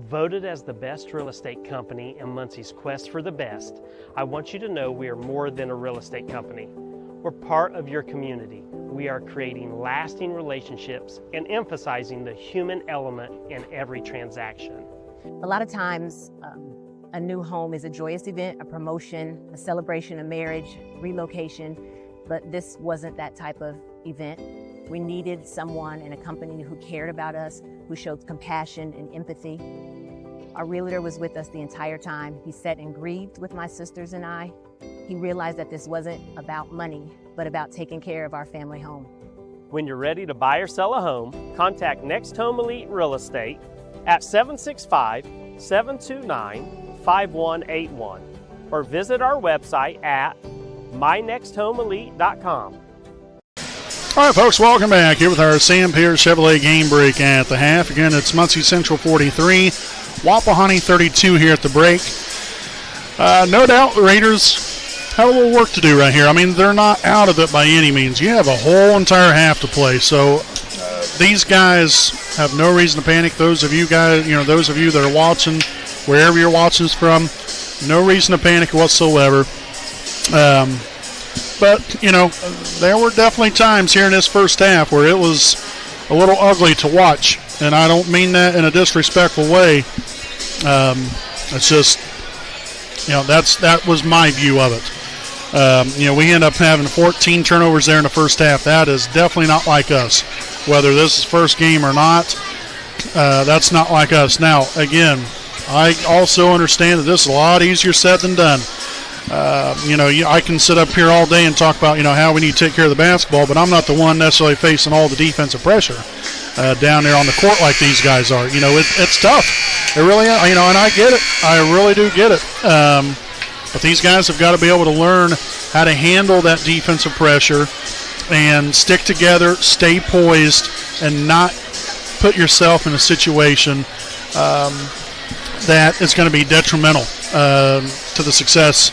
Voted as the best real estate company in Muncie's quest for the best, I want you to know we are more than a real estate company. We're part of your community. We are creating lasting relationships and emphasizing the human element in every transaction.
A lot of times, a new home is a joyous event, a promotion, a celebration of marriage, relocation, but this wasn't that type of event. We needed someone in a company who cared about us, who showed compassion and empathy. Our realtor was with us the entire time. He sat and grieved with my sisters and I. He realized that this wasn't about money, but about taking care of our family home.
When you're ready to buy or sell a home, contact Next Home Elite Real Estate at 765-729-5181 or visit our website at mynexthomeelite.com.
All right, folks, welcome back here with our Sam Pierce Chevrolet game break at the half. Again, it's Muncie Central 43, Wapahani 32 here at the break. No doubt the Raiders have a little work to do right here. I mean, they're not out of it by any means. You have a whole entire half to play, so these guys have no reason to panic. Those of you guys, those of you that are watching, wherever you're watching us from, no reason to panic whatsoever. But, there were definitely times here in this first half where it was a little ugly to watch, and I don't mean that in a disrespectful way. It's just, that was my view of it. We end up having 14 turnovers there in the first half. That is definitely not like us. Whether this is first game or not, that's not like us. Now, again, I also understand that this is a lot easier said than done. I can sit up here all day and talk about, how we need to take care of the basketball, but I'm not the one necessarily facing all the defensive pressure down there on the court like these guys are. It's tough. It really is, and I get it. I really do get it. But these guys have got to be able to learn how to handle that defensive pressure and stick together, stay poised, and not put yourself in a situation that is going to be detrimental to the success,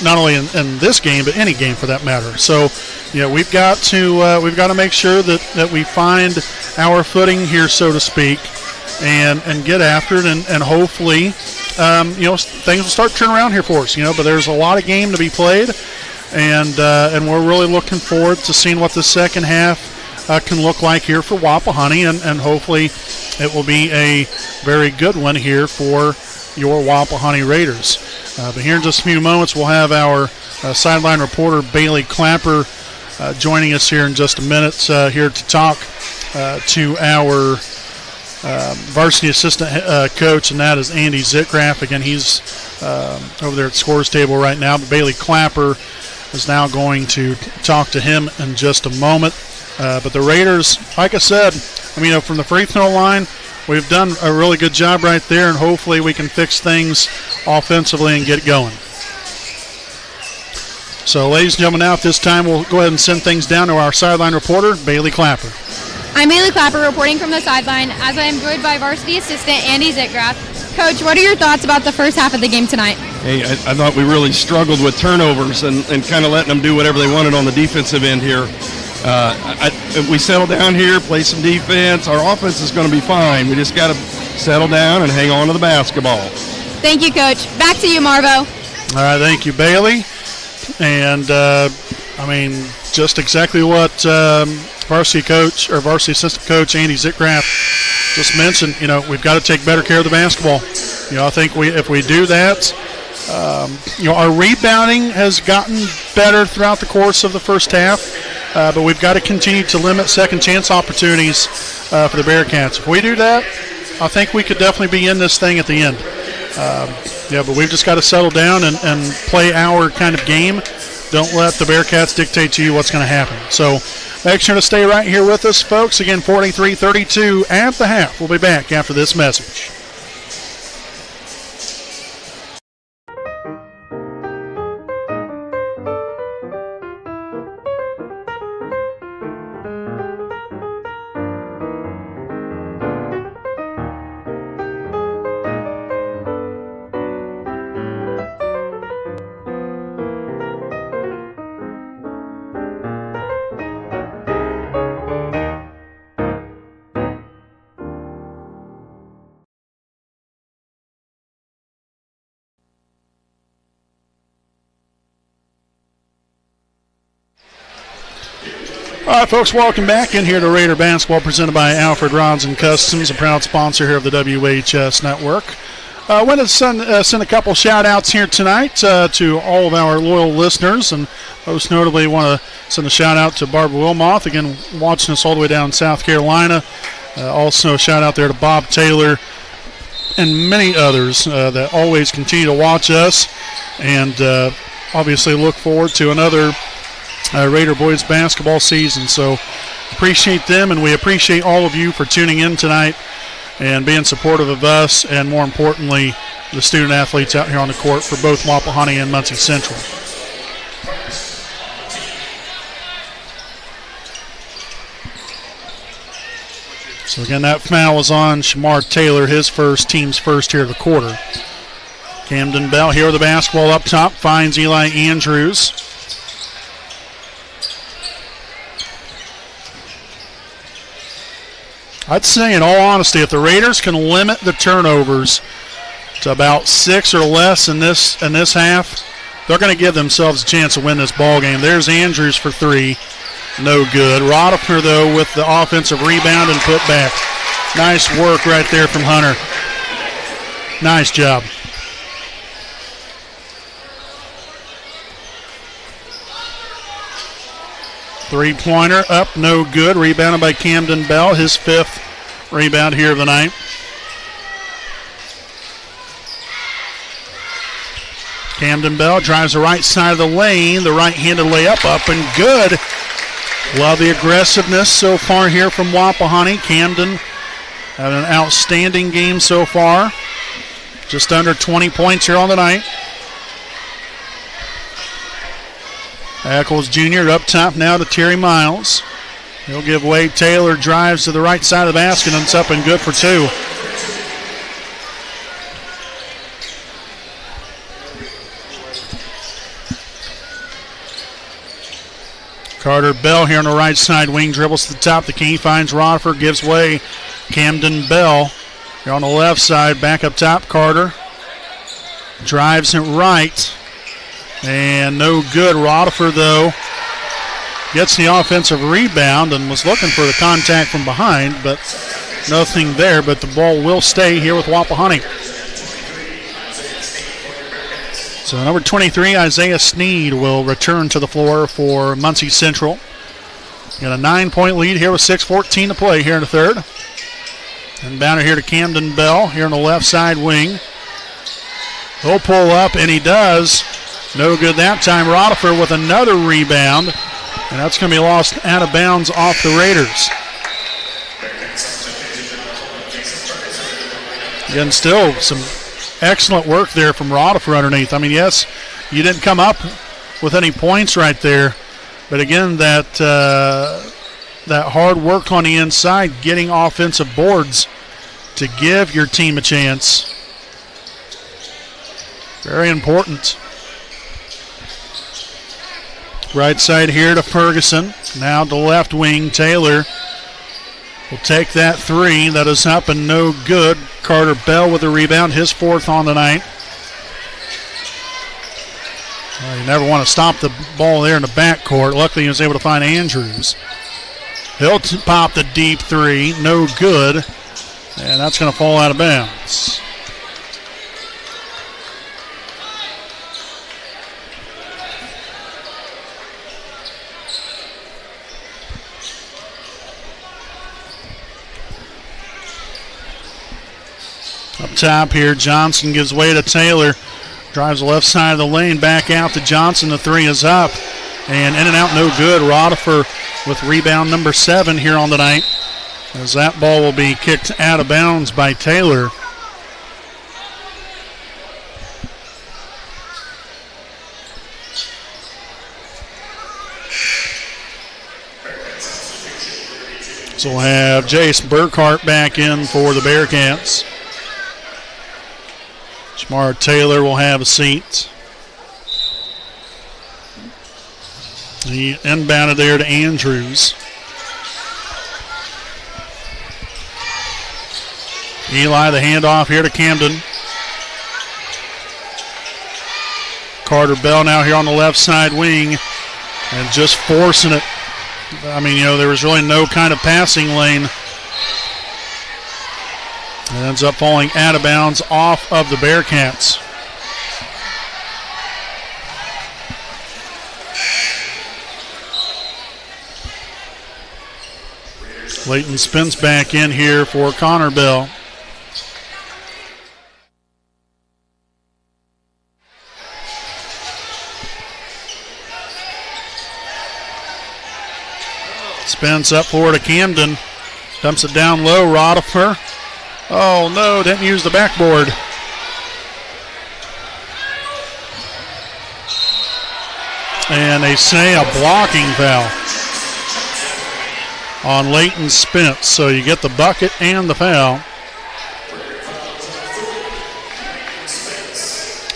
not only in this game, but any game for that matter. So, we've got to make sure that we find our footing here, so to speak, and get after it, and hopefully, things will start to turn around here for us. But there's a lot of game to be played, and we're really looking forward to seeing what the second half can look like here for Wapahani, and hopefully it will be a very good one here for your Wapahani Raiders. But here in just a few moments, we'll have our sideline reporter, Bailey Clapper, joining us here in just a minute here to talk to our varsity assistant coach, and that is Andy Zitgraff. Again, he's over there at the scores table right now, but Bailey Clapper is now going to talk to him in just a moment. But the Raiders, like I said, from the free throw line, we've done a really good job right there, and hopefully we can fix things offensively and get going. So, ladies and gentlemen, now at this time, we'll go ahead and send things down to our sideline reporter, Bailey Clapper.
I'm Bailey Clapper reporting from the sideline as I am joined by varsity assistant Andy Zitgraff. Coach, what are your thoughts about the first half of the game tonight?
Hey, I thought we really struggled with turnovers and kind of letting them do whatever they wanted on the defensive end here. If we settle down here, play some defense, our offense is going to be fine. We just got to settle down and hang on to the basketball.
Thank you, Coach. Back to you, Marvo.
All right, thank you, Bailey. And, just exactly what varsity assistant coach Andy Zitgraff just mentioned. We've got to take better care of the basketball. I think if we do that, our rebounding has gotten better throughout the course of the first half, but we've got to continue to limit second chance opportunities for the Bearcats. If we do that, I think we could definitely be in this thing at the end. But we've just got to settle down and play our kind of game. Don't let the Bearcats dictate to you what's going to happen. So make sure to stay right here with us, folks. Again, 43-32 at the half. We'll be back after this message. All right, folks, welcome back in here to Raider Basketball presented by Alfred Rods and Customs, a proud sponsor here of the WHS Network. I want to send a couple shout-outs here tonight to all of our loyal listeners, and most notably want to send a shout-out to Barbara Wilmoth, again, watching us all the way down in South Carolina. Also a shout-out there to Bob Taylor and many others that always continue to watch us and obviously look forward to another Raider boys basketball season. So appreciate them, and we appreciate all of you for tuning in tonight and being supportive of us, and more importantly, the student athletes out here on the court for both Wapahani and Muncie Central. So again, that foul was on Shamar Taylor, his team's first here of the quarter. Camden Bell here with the basketball up top, finds Eli Andrews. I'd say, in all honesty, if the Raiders can limit the turnovers to about 6 or less in this half, they're going to give themselves a chance to win this ball game. There's Andrews for 3. No good. Roddifer, though, with the offensive rebound and put back. Nice work right there from Hunter. Nice job. Three-pointer up, no good. Rebounded by Camden Bell, his 5th rebound here of the night. Camden Bell drives the right side of the lane. The right-handed layup up and good. Love the aggressiveness so far here from Wapahani. Camden having an outstanding game so far. Just under 20 points here on the night. Eccles Jr. up top now to Terry Miles. He'll give way. Taylor drives to the right side of the basket, and it's up and good for 2. Carter Bell here on the right side wing, dribbles to the top of the key, finds Roddifer, gives way. Camden Bell here on the left side, back up top. Carter drives it right. And no good. Roddifer, though, gets the offensive rebound and was looking for the contact from behind, but nothing there. But the ball will stay here with Wapahani. So number 23, Isaiah Sneed, will return to the floor for Muncie Central. Got a 9-point lead here with 6:14 to play here in the third. And Bowner here to Camden Bell here on the left side wing. He'll pull up, and he does. No good that time. Roddifer with another rebound. And that's going to be lost out of bounds off the Raiders. Again, still some excellent work there from Rodifer underneath. I mean, yes, you didn't come up with any points right there, but again, that hard work on the inside, getting offensive boards to give your team a chance. Very important. Right side here to Ferguson. Now to left wing, Taylor will take that three. That is up and no good. Carter Bell with the rebound, his fourth on the night. Well, you never want to stop the ball there in the backcourt. Luckily, he was able to find Andrews. He'll pop the deep three, no good. And that's going to fall out of bounds. Up top here, Johnson gives way to Taylor. Drives the left side of the lane, back out to Johnson. The three is up. And in and out, no good. Rodifer with rebound number 7 here on the night, as that ball will be kicked out of bounds by Taylor. So we'll have Jace Burkhart back in for the Bearcats. Jamar Taylor will have a seat. He inbounded there to Andrews. Eli, the handoff here to Camden. Carter Bell now here on the left side wing and just forcing it. I mean, there was really no kind of passing lane. It ends up falling out of bounds off of the Bearcats. Leighton Spence back in here for Connor Bell. Spence up for to Camden. Dumps it down low. Rodifer. Oh no, didn't use the backboard. And they say a blocking foul on Leighton Spence. So you get the bucket and the foul.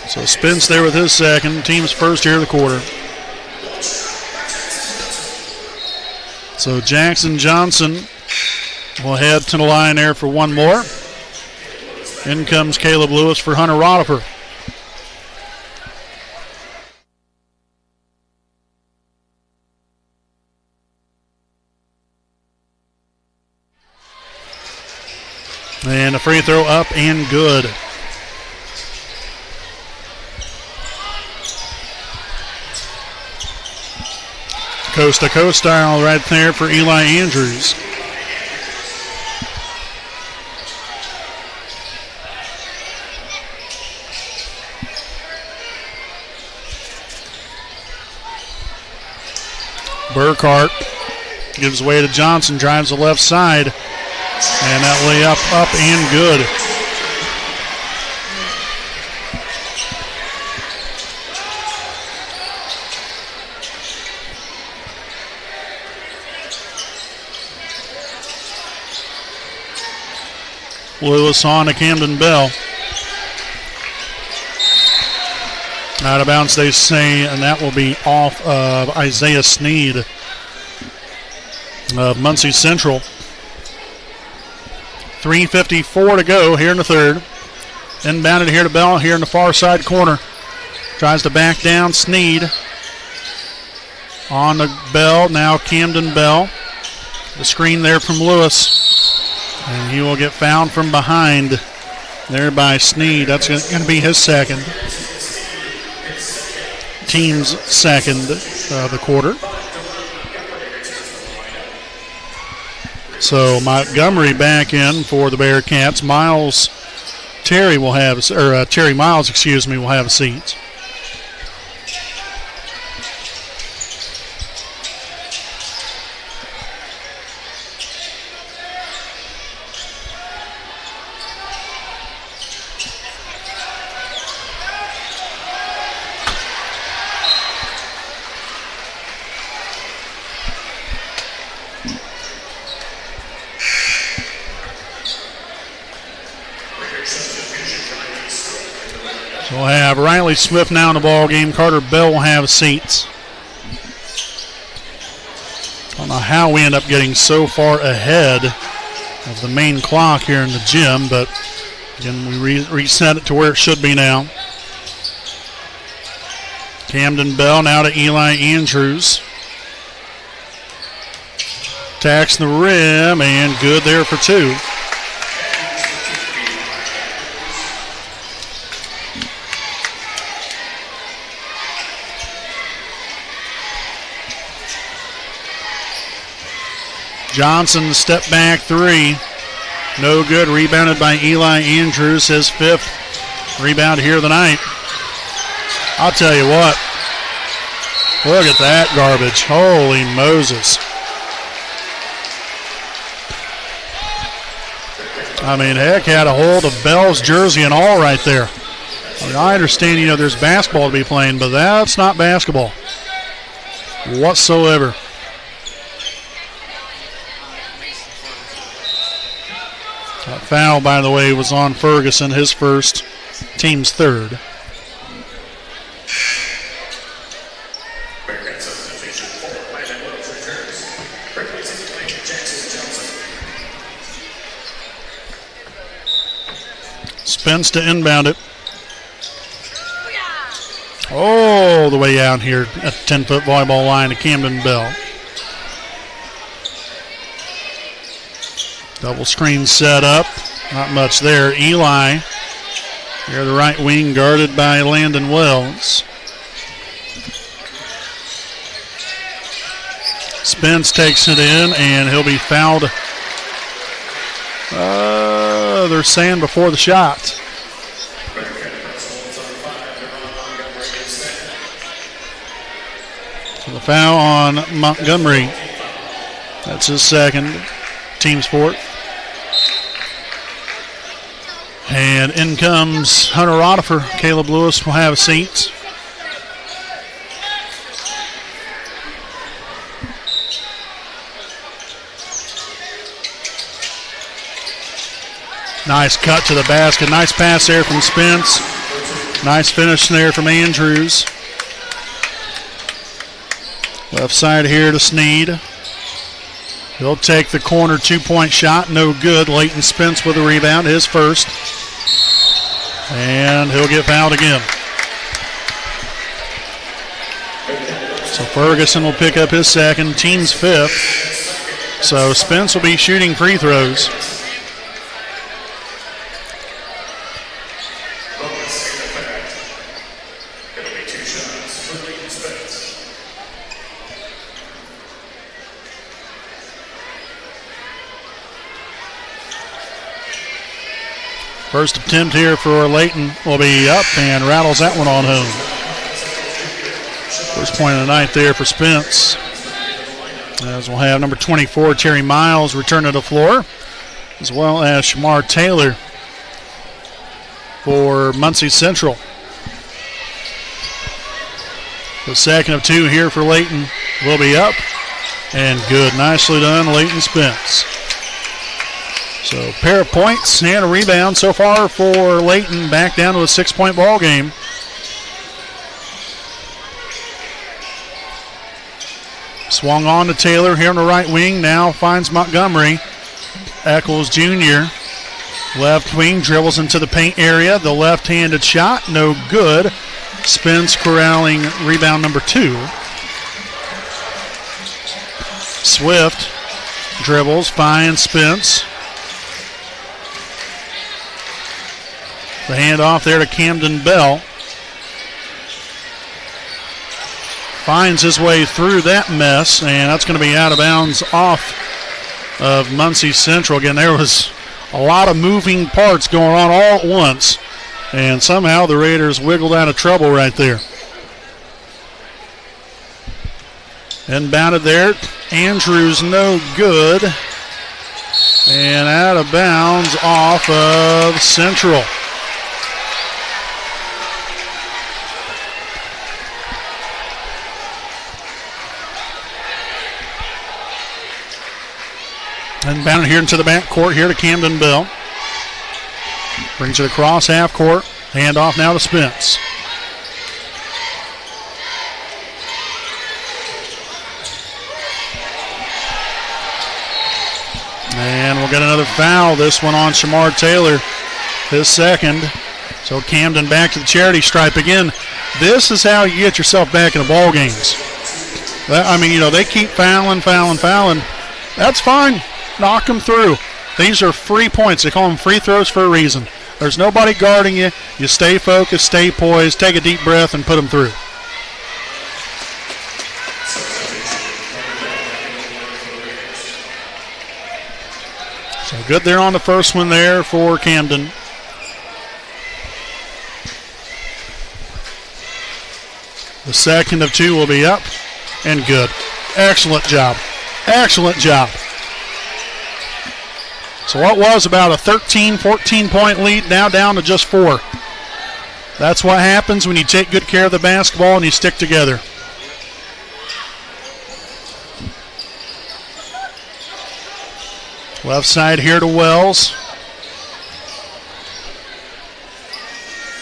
So Spence there with his second. Team's first here of the quarter. So Jackson Johnson will head to the line there for one more. In comes Caleb Lewis for Hunter Rodifer. And a free throw up and good. Coast to coast style right there for Eli Andrews. Burkhart gives way to Johnson, drives the left side, and that layup up and good. Lewis on to Camden Bell. Out of bounds, they say, and that will be off of Isaiah Sneed of Muncie Central. 3:54 to go here in the third. Inbounded here to Bell here in the far side corner. Tries to back down Sneed. On to Bell, now Camden Bell. The screen there from Lewis. And he will get fouled from behind there by Sneed. That's going to be his second. Team's second of the quarter. So Montgomery back in for the Bearcats. Terry Miles, will have a seat. So we'll have Riley Swift now in the ball game. Carter Bell will have seats. I don't know how we end up getting so far ahead of the main clock here in the gym, but again, we reset it to where it should be now. Camden Bell now to Eli Andrews. Tacks the rim, and good there for two. Johnson step back three. No good. Rebounded by Eli Andrews, his fifth rebound here of the night. I'll tell you what. Look at that garbage. Holy Moses. I mean, heck, had a hold of Bell's jersey and all right there. I mean, I understand, there's basketball to be playing, but that's not basketball whatsoever. That foul, by the way, was on Ferguson, his first, team's third. Spence to inbound it. All the way out here at the 10-foot volleyball line to Camden Bell. Double screen set up. Not much there. Eli, here the right wing, guarded by Landon Wells. Spence takes it in, and he'll be fouled. They're saying before the shot. So the foul on Montgomery. That's his second, team's fourth. And in comes Hunter Rodifer. Caleb Lewis will have seats. Nice cut to the basket. Nice pass there from Spence. Nice finish there from Andrews. Left side here to Sneed. He'll take the corner two-point shot. No good. Leighton Spence with a rebound. His first. And he'll get fouled again. So Ferguson will pick up his second. Team's fifth. So Spence will be shooting free throws. First attempt here for Leighton will be up and rattles that one on home. First point of the night there for Spence. As we'll have number 24, Terry Miles, return to the floor, as well as Shamar Taylor for Muncie Central. The second of two here for Leighton will be up and good. Nicely done, Leighton Spence. So pair of points and a rebound so far for Leighton, back down to a 6-point ball game. Swung on to Taylor here on the right wing, now finds Montgomery. Eccles Jr. Left wing, dribbles into the paint area. The left-handed shot, no good. Spence corralling rebound number 2. Swift dribbles, finds Spence. The handoff there to Camden Bell. Finds his way through that mess, and that's going to be out of bounds off of Muncie Central. Again, there was a lot of moving parts going on all at once, and somehow the Raiders wiggled out of trouble right there. Inbounded there. Andrews no good. And out of bounds off of Central. Inbounded here into the back court here to Camden Bell. Brings it across half court. Handoff now to Spence. And we'll get another foul. This one on Shamar Taylor, his second. So Camden back to the charity stripe again. This is how you get yourself back in the ball games. I mean, you know, they keep fouling. That's fine. Knock them through. These are free points. They call them free throws for a reason. There's nobody guarding you. You stay focused, stay poised, take a deep breath, and put them through. So good there on the first one there for Camden. The second of two will be up and good. Excellent job. Excellent job. So what was about a 13, 14-point lead, now down to just 4. That's what happens when you take good care of the basketball and you stick together. Left side here to Wells.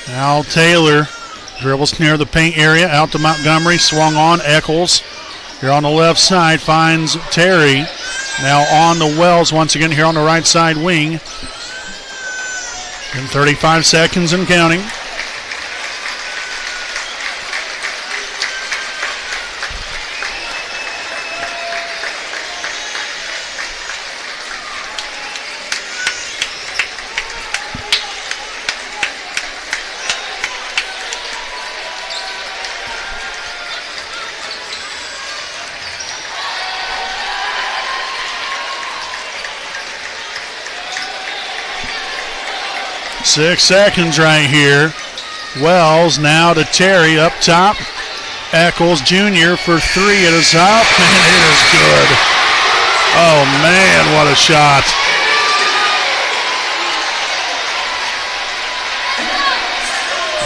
Now Taylor dribbles near the paint area, out to Montgomery, swung on Eccles. Here on the left side finds Terry. Now on to Wells once again here on the right side wing. In 35 seconds and counting. Six seconds right here. Wells now to Terry up top. Eccles Jr. for 3. It is up, and it is good. Oh, man, what a shot.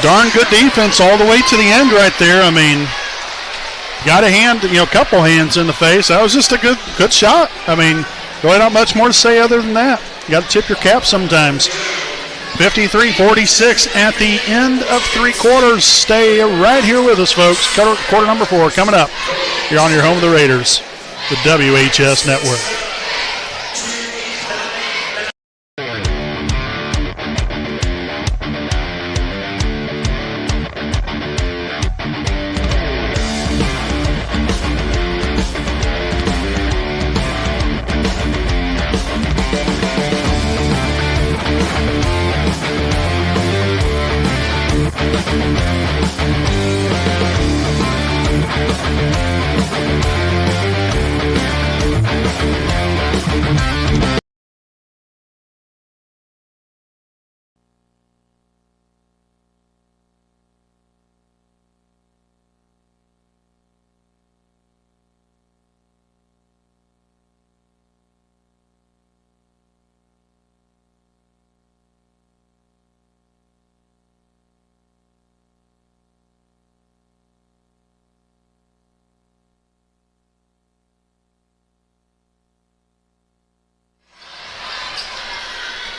Darn good defense all the way to the end right there. I mean, got a hand, a couple hands in the face. That was just a good shot. I mean, really not much more to say other than that. You got to tip your cap sometimes. 53-46 at the end of 3 quarters. Stay right here with us, folks. Quarter number 4 coming up. You're on your home of the Raiders, the WHS Network.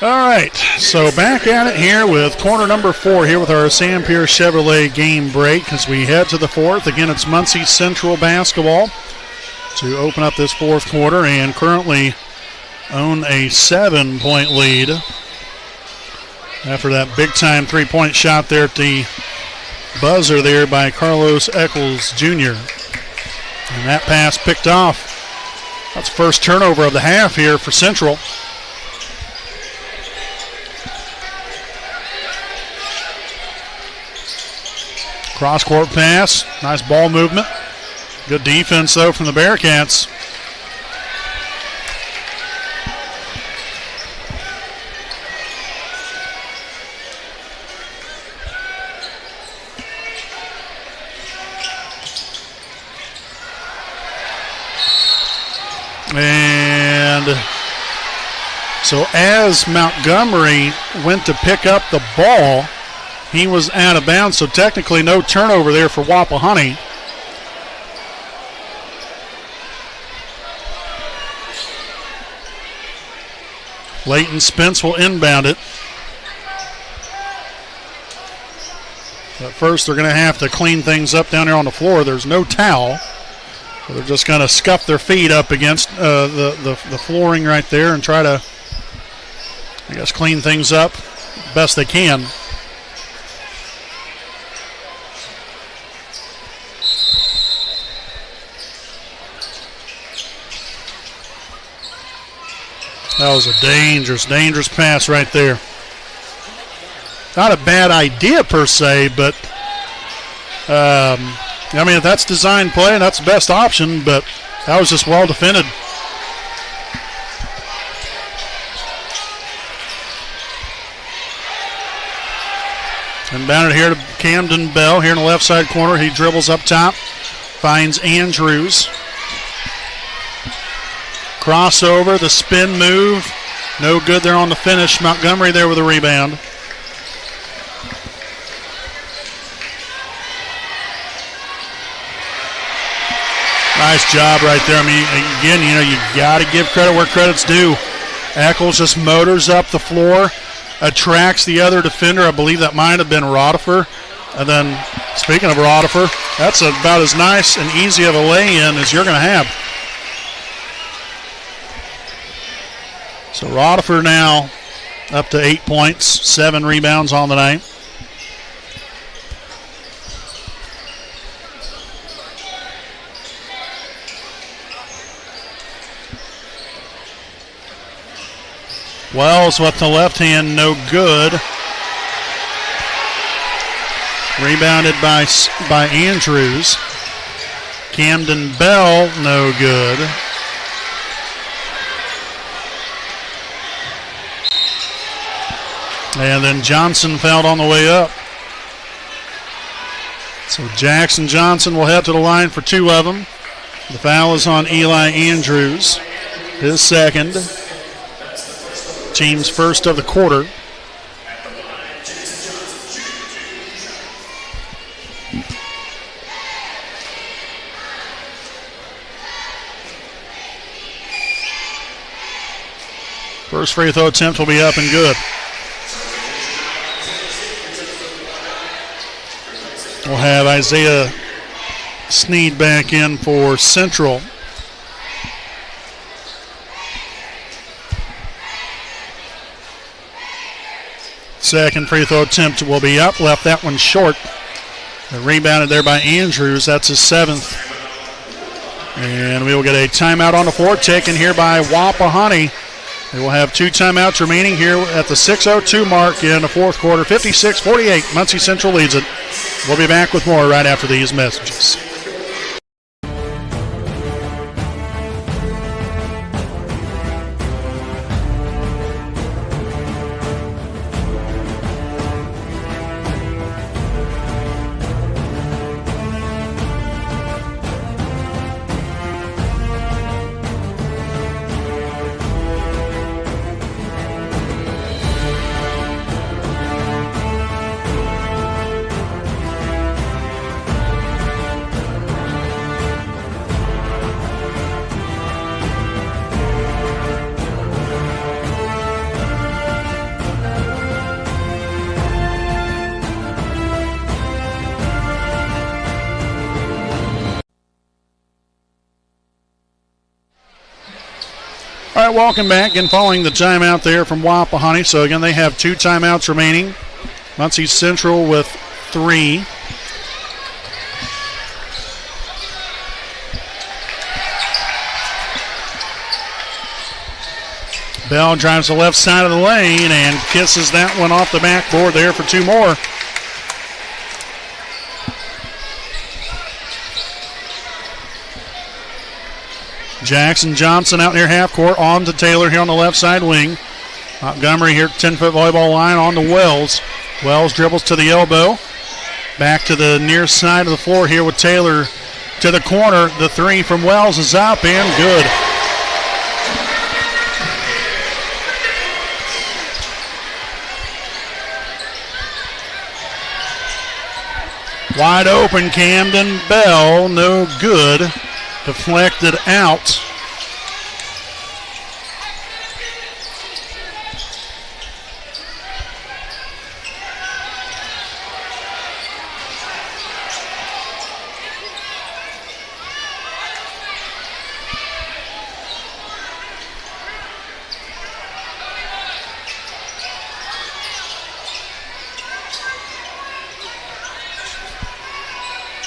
All right, so back at it here with quarter number 4 here with our Sam Pierce Chevrolet game break as we head to the 4th. Again, it's Muncie Central basketball to open up this 4th quarter and currently own a 7-point lead after that big-time 3-point shot there at the buzzer there by Carlos Eccles Jr. And that pass picked off. That's first turnover of the half here for Central. Cross-court pass, nice ball movement. Good defense, though, from the Bearcats. And so as Montgomery went to pick up the ball, he was out of bounds, so technically no turnover there for Wapahani. Leighton Spence will inbound it. But first, they're going to have to clean things up down there on the floor. There's no towel. So they're just going to scuff their feet up against the flooring right there and try to, I guess, clean things up best they can. That was a dangerous, dangerous pass right there. Not a bad idea per se, but I mean, if that's design play, that's the best option, but that was just well defended. And bounded here to Camden Bell here in the left side corner. He dribbles up top, finds Andrews. Crossover, the spin move. No good there on the finish. Montgomery there with a rebound. Nice job right there. I mean, again, you know, you got to give credit where credit's due. Eccles just motors up the floor, attracts the other defender. I believe that might have been Rodifer. And then, speaking of Rodifer, that's about as nice and easy of a lay-in as you're going to have. So Rodifer now up to 8 points, 7 rebounds on the night. Wells with the left hand, no good. Rebounded by Andrews. Camden Bell, no good. And then Johnson fouled on the way up. So Jackson Johnson will head to the line for 2 of them. The foul is on Eli Andrews, his second. Team's first of the quarter. First free throw attempt will be up and good. We'll have Isaiah Sneed back in for Central. Second free throw attempt will be up. Left that one short. Rebounded there by Andrews. That's his 7th. And we will get a timeout on the floor taken here by Wapahani. They will have 2 timeouts remaining here at the 6:02 mark in the fourth quarter. 56-48. Muncie Central leads it. We'll be back with more right after these messages. All right, welcome back. And following the timeout there from Wapahani. So, again, they have 2 timeouts remaining. Muncie Central with 3. Bell drives the left side of the lane and kisses that one off the backboard there for 2 more. Jackson Johnson out near half court, on to Taylor here on the left side wing. Montgomery here, 10-foot volleyball line on to Wells. Wells dribbles to the elbow. Back to the near side of the floor here with Taylor to the corner. The 3 from Wells is up and good. Wide open, Camden Bell, no good. Deflected out.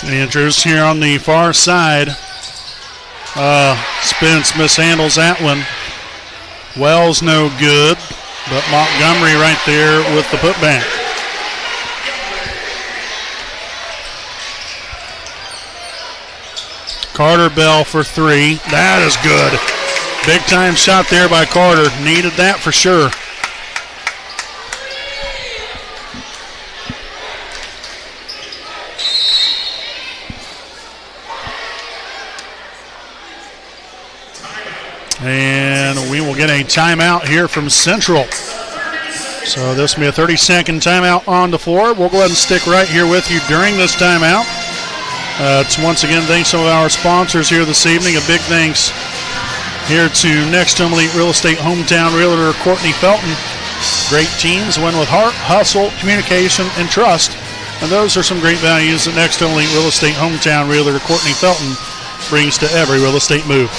Andrews here on the far side. Spence mishandles that one. Wells no good, but Montgomery right there with the putback. Carter Bell for three. That is good. Big time shot there by Carter. Needed that for sure. And we will get a timeout here from Central. So this will be a 30-second timeout on the floor. We'll go ahead and stick right here with you during this timeout. It's once again thanks to our sponsors here this evening. A big thanks here to Next Home Elite Real Estate hometown realtor Courtney Felton. Great teams win with heart, hustle, communication, and trust. And those are some great values that Next Home Elite Real Estate hometown realtor Courtney Felton brings to every real estate move.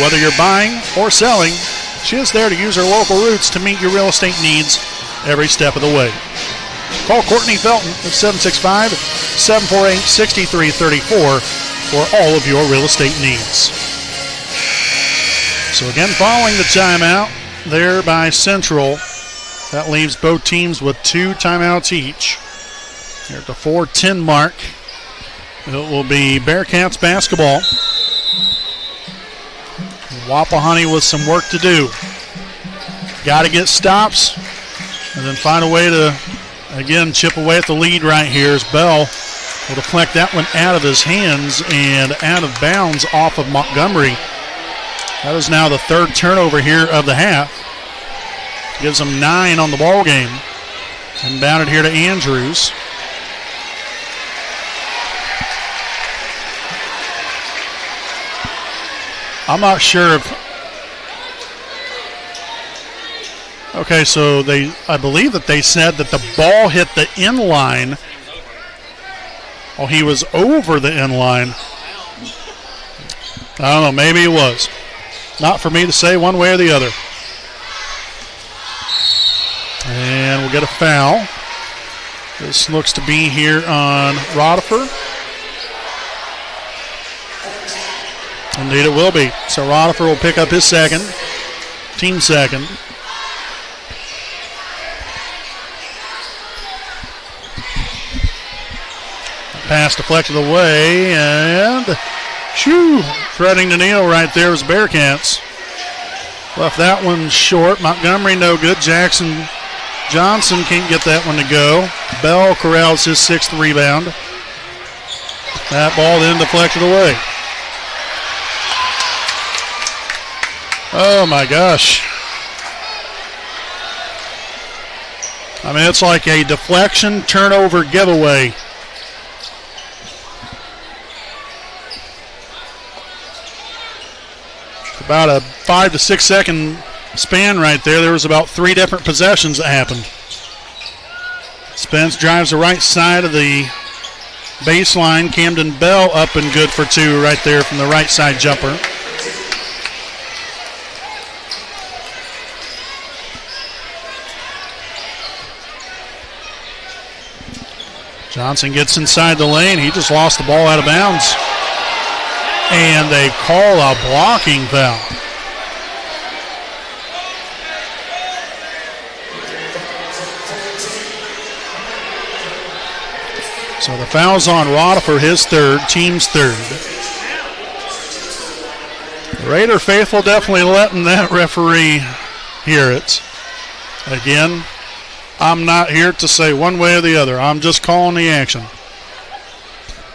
Whether you're buying or selling, she is there to use her local roots to meet your real estate needs every step of the way. Call Courtney Felton at 765-748-6334 for all of your real estate needs. So again, following the timeout there by Central, that leaves both teams with 2 timeouts each. Here at the 4:10 mark, it will be Bearcats basketball. Wapahani with some work to do. Got to get stops and then find a way to, again, chip away at the lead right here as Bell will deflect that one out of his hands and out of bounds off of Montgomery. That is now the 3rd turnover here of the half. Gives them 9 on the ball game. Inbounded here to Andrews. I'm not sure if... Okay, so I believe that they said that the ball hit the end line. Oh, he was over the end line. I don't know, maybe it was. Not for me to say one way or the other. And we'll get a foul. This looks to be here on Rodifer. Indeed it will be. So Rodifer will pick up his second, team second. Pass deflected away, and threading the needle right there was Bearcats. Left that one short. Montgomery no good. Johnson can't get that one to go. Bell corrals his 6th rebound. That ball then deflected away. Oh my gosh. I mean, it's like a deflection turnover giveaway. About a 5 to 6 second span right there. There was about 3 different possessions that happened. Spence drives the right side of the baseline. Camden Bell up and good for 2 right there from the right side jumper. Johnson gets inside the lane. He just lost the ball out of bounds. And they call a blocking foul. So the foul's on Rodifer, his 3rd, team's 3rd. The Raider faithful definitely letting that referee hear it. Again, I'm not here to say one way or the other. I'm just calling the action.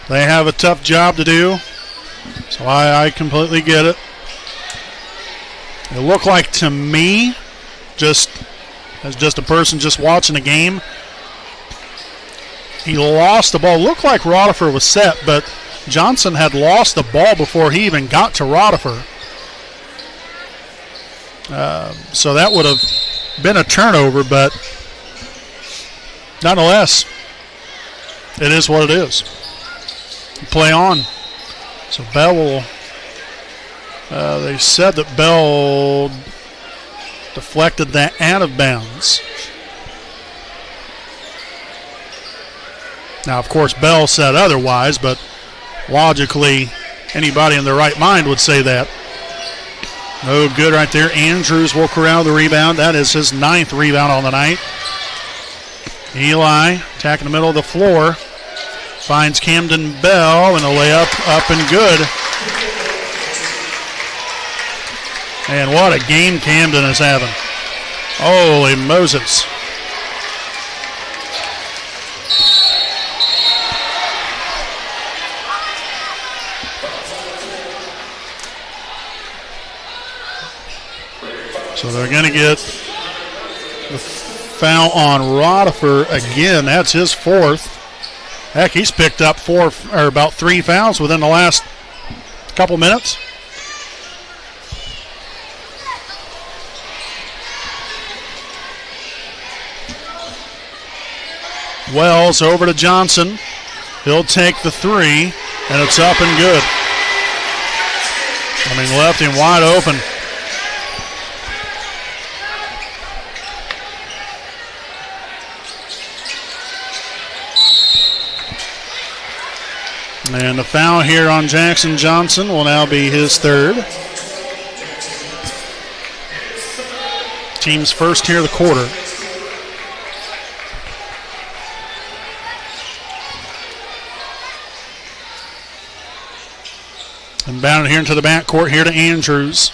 They have a tough job to do, so I completely get it. It looked like to me, just as just a person just watching the game, he lost the ball. Looked like Rodifer was set, but Johnson had lost the ball before he even got to Rodifer. So that would have been a turnover, but nonetheless, it is what it is. Play on. So Bell will, they said that Bell deflected that out of bounds. Now, of course, Bell said otherwise, but Logically, anybody in their right mind would say that. No good right there. Andrews will corral the rebound. That is his 9th rebound on the night. Eli attacking the middle of the floor. Finds Camden Bell, and a layup up and good. And what a game Camden is having. Holy Moses. So they're going to get the foul on Rodifer again. That's his 4th. Heck, he's picked up about 3 fouls within the last couple minutes. Wells over to Johnson. He'll take the 3, and it's up and good. I mean, left him wide open. And the foul here on Jackson Johnson will now be his 3rd. Team's first here of the quarter. And bound here into the backcourt here to Andrews.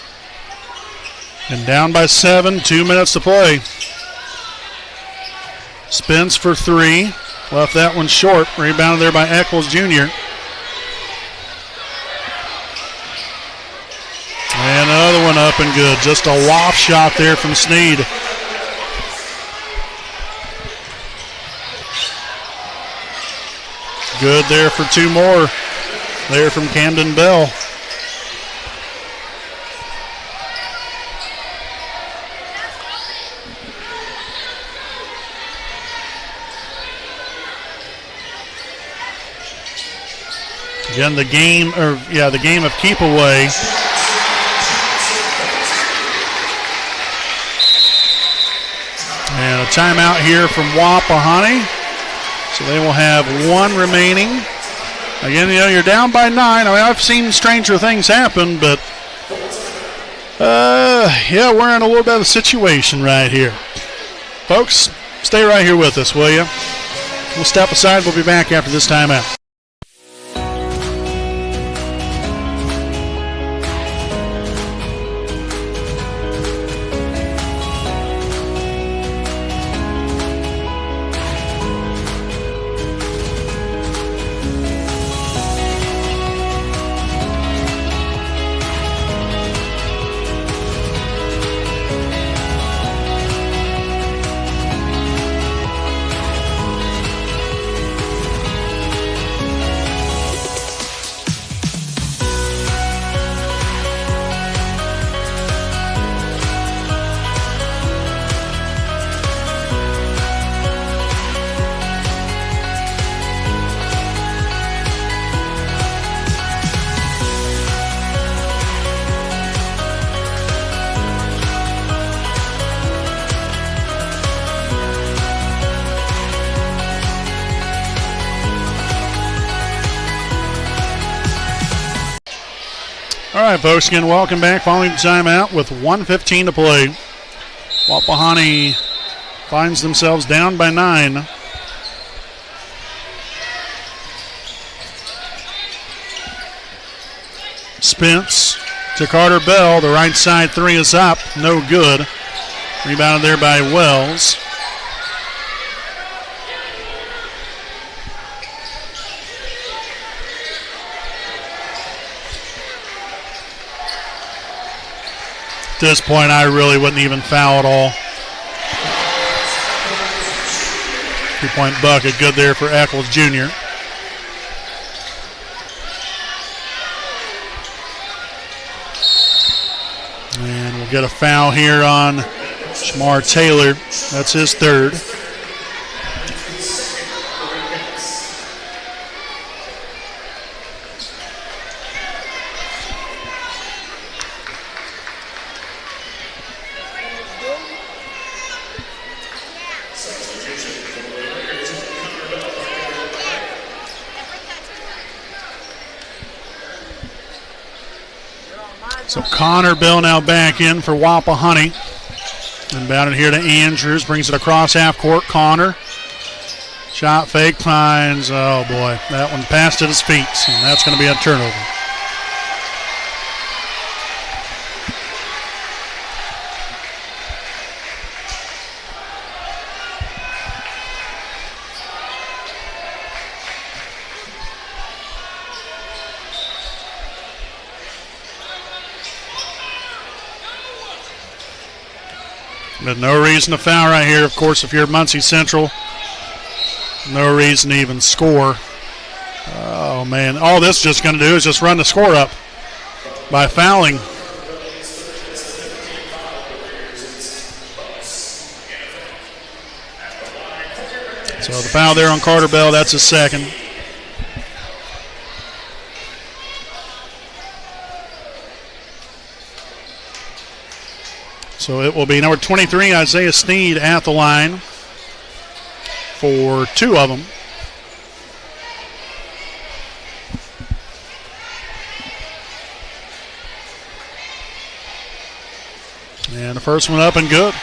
And down by 7, 2 minutes to play. Spence for 3. Left that one short. Rebounded there by Eccles Jr. And another one up and good. Just a loft shot there from Sneed. Good there for 2 more. There from Camden Bell. Again, the game of keep away. And a timeout here from Wapahani. So they will have 1 remaining. Again, you're down by 9. I mean, I've seen stranger things happen, but we're in a little bit of a situation right here. Folks, stay right here with us, will you? We'll step aside. We'll be back after this timeout. All right, folks, again, welcome back following the timeout with 1:15 to play. Wapahani finds themselves down by 9. Spence to Carter Bell. The right side 3 is up. No good. Rebounded there by Wells. At this point, I really wouldn't even foul at all. 3-point bucket, good there for Eccles Jr. And we'll get a foul here on Shamar Taylor. That's his 3rd. So Connor Bell now back in for Wapahani. Inbounded here to Andrews, brings it across half court. Connor. Shot fake, finds, oh boy, that one passed at his feet, and that's going to be a turnover. But no reason to foul right here. Of course, if you're Muncie Central, no reason to even score. Oh, man. All this is just going to do is just run the score up by fouling. So the foul there on Carter Bell, that's his second. So it will be number 23, Isaiah Sneed, at the line for two of them. And the first one up and good.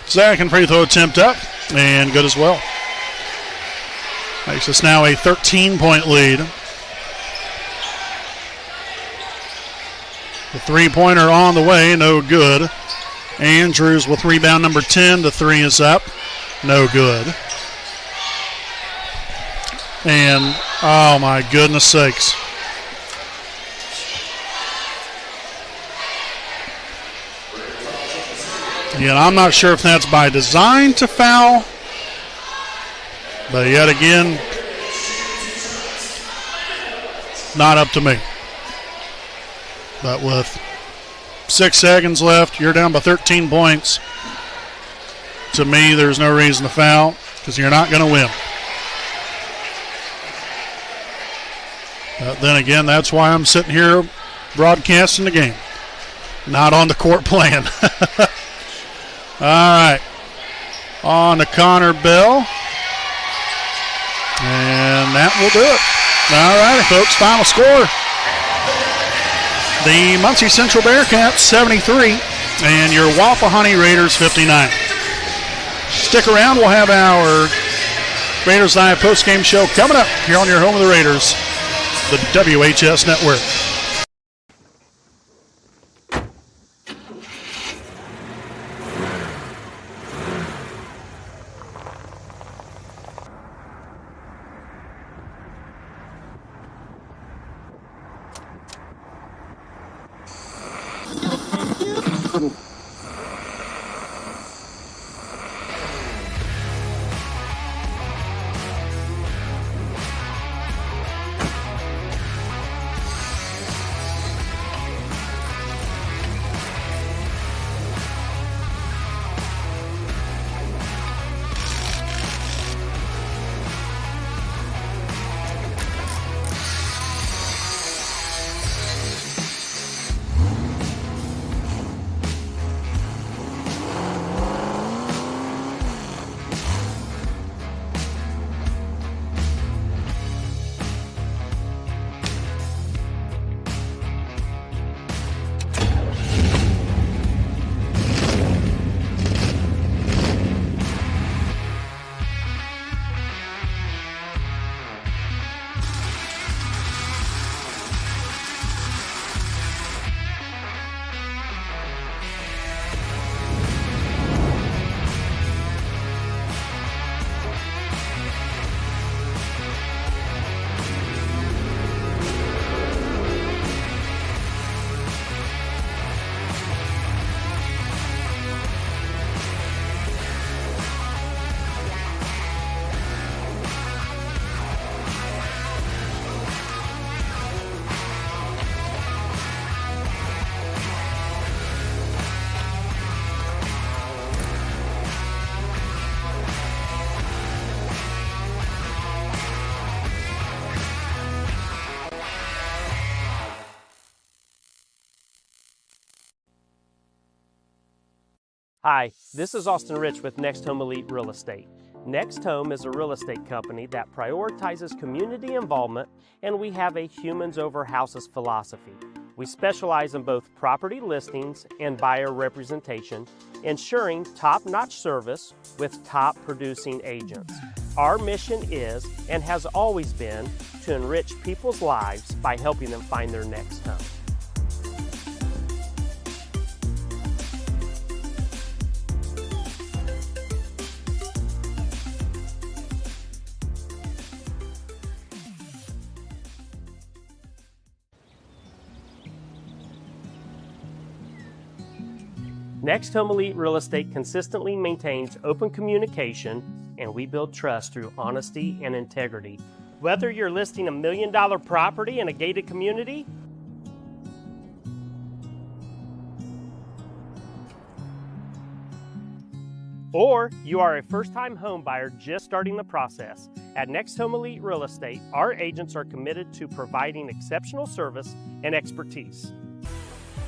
Second free throw attempt up and good as well. Makes us now a 13-point lead. The three-pointer on the way, no good. Andrews with rebound number 10. The three is up, no good. And, oh my goodness sakes. Yeah, I'm not sure if that's by design to foul, but yet again, not up to me. But with 6 seconds left, you're down by 13 points. To me, there's no reason to foul because you're not going to win. But then again, that's why I'm sitting here broadcasting the game, not on the court playing. All right, on to Connor Bell, and that will do it. All right, folks, final score. The Muncie Central Bearcats 73, and your Wapahani Raiders 59. Stick around, we'll have our Raiders Live postgame show coming up here on your home of the Raiders, the WHS Network.
Hi, this is Austin Rich with Next Home Elite Real Estate. Next Home is a real estate company that prioritizes community involvement, and we have a humans over houses philosophy. We specialize in both property listings and buyer representation, ensuring top-notch service with top producing agents. Our mission is, and has always been, to enrich people's lives by helping them find their next home. Next Home Elite Real Estate consistently maintains open communication, and we build trust through honesty and integrity. Whether you're listing $1 million property in a gated community, or you are a first-time home buyer just starting the process, at Next Home Elite Real Estate, our agents are committed to providing exceptional service and expertise.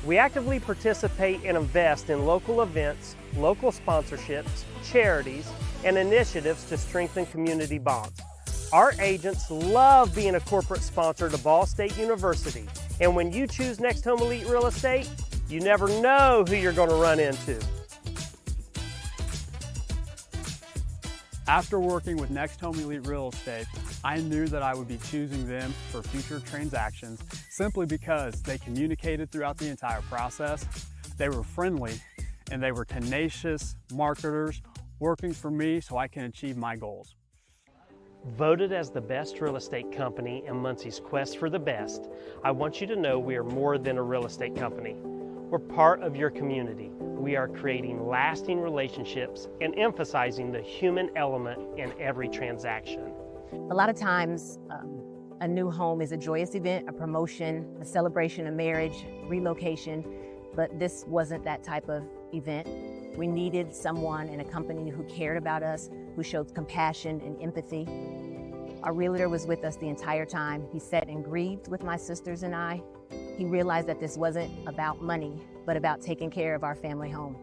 We actively participate and invest in local events, local sponsorships, charities, and initiatives to strengthen community bonds. Our agents love being a corporate sponsor to Ball State University, and when you choose Next Home Elite Real Estate, you never know who you're going to run into.
After working with Next Home Elite Real Estate, I knew that I would be choosing them for future transactions simply because they communicated throughout the entire process, they were friendly, and they were tenacious marketers working for me so I can achieve my goals.
Voted as the best real estate company in Muncie's quest for the best, I want you to know we are more than a real estate company. We're part of your community. We are creating lasting relationships and emphasizing the human element in every transaction.
A lot of times, a new home is a joyous event, a promotion, a celebration of marriage, relocation, but this wasn't that type of event. We needed someone in a company who cared about us, who showed compassion and empathy. Our realtor was with us the entire time. He sat and grieved with my sisters and I. He realized that this wasn't about money, but about taking care of our family home.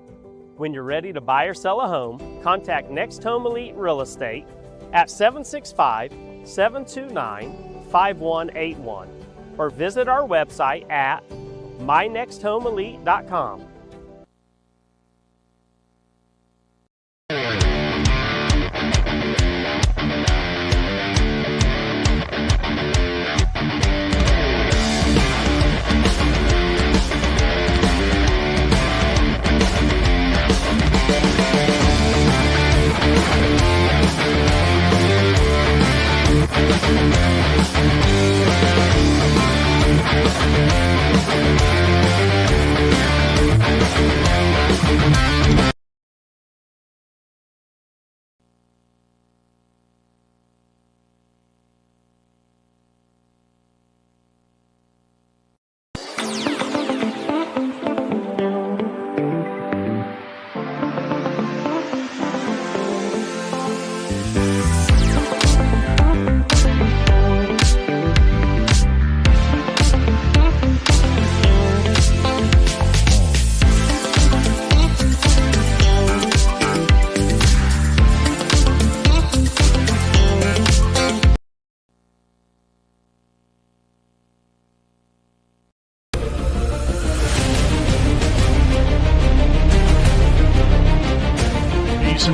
When you're ready to buy or sell a home, contact Next Home Elite Real Estate at 765-729-5181 or visit our website at mynexthomeelite.com.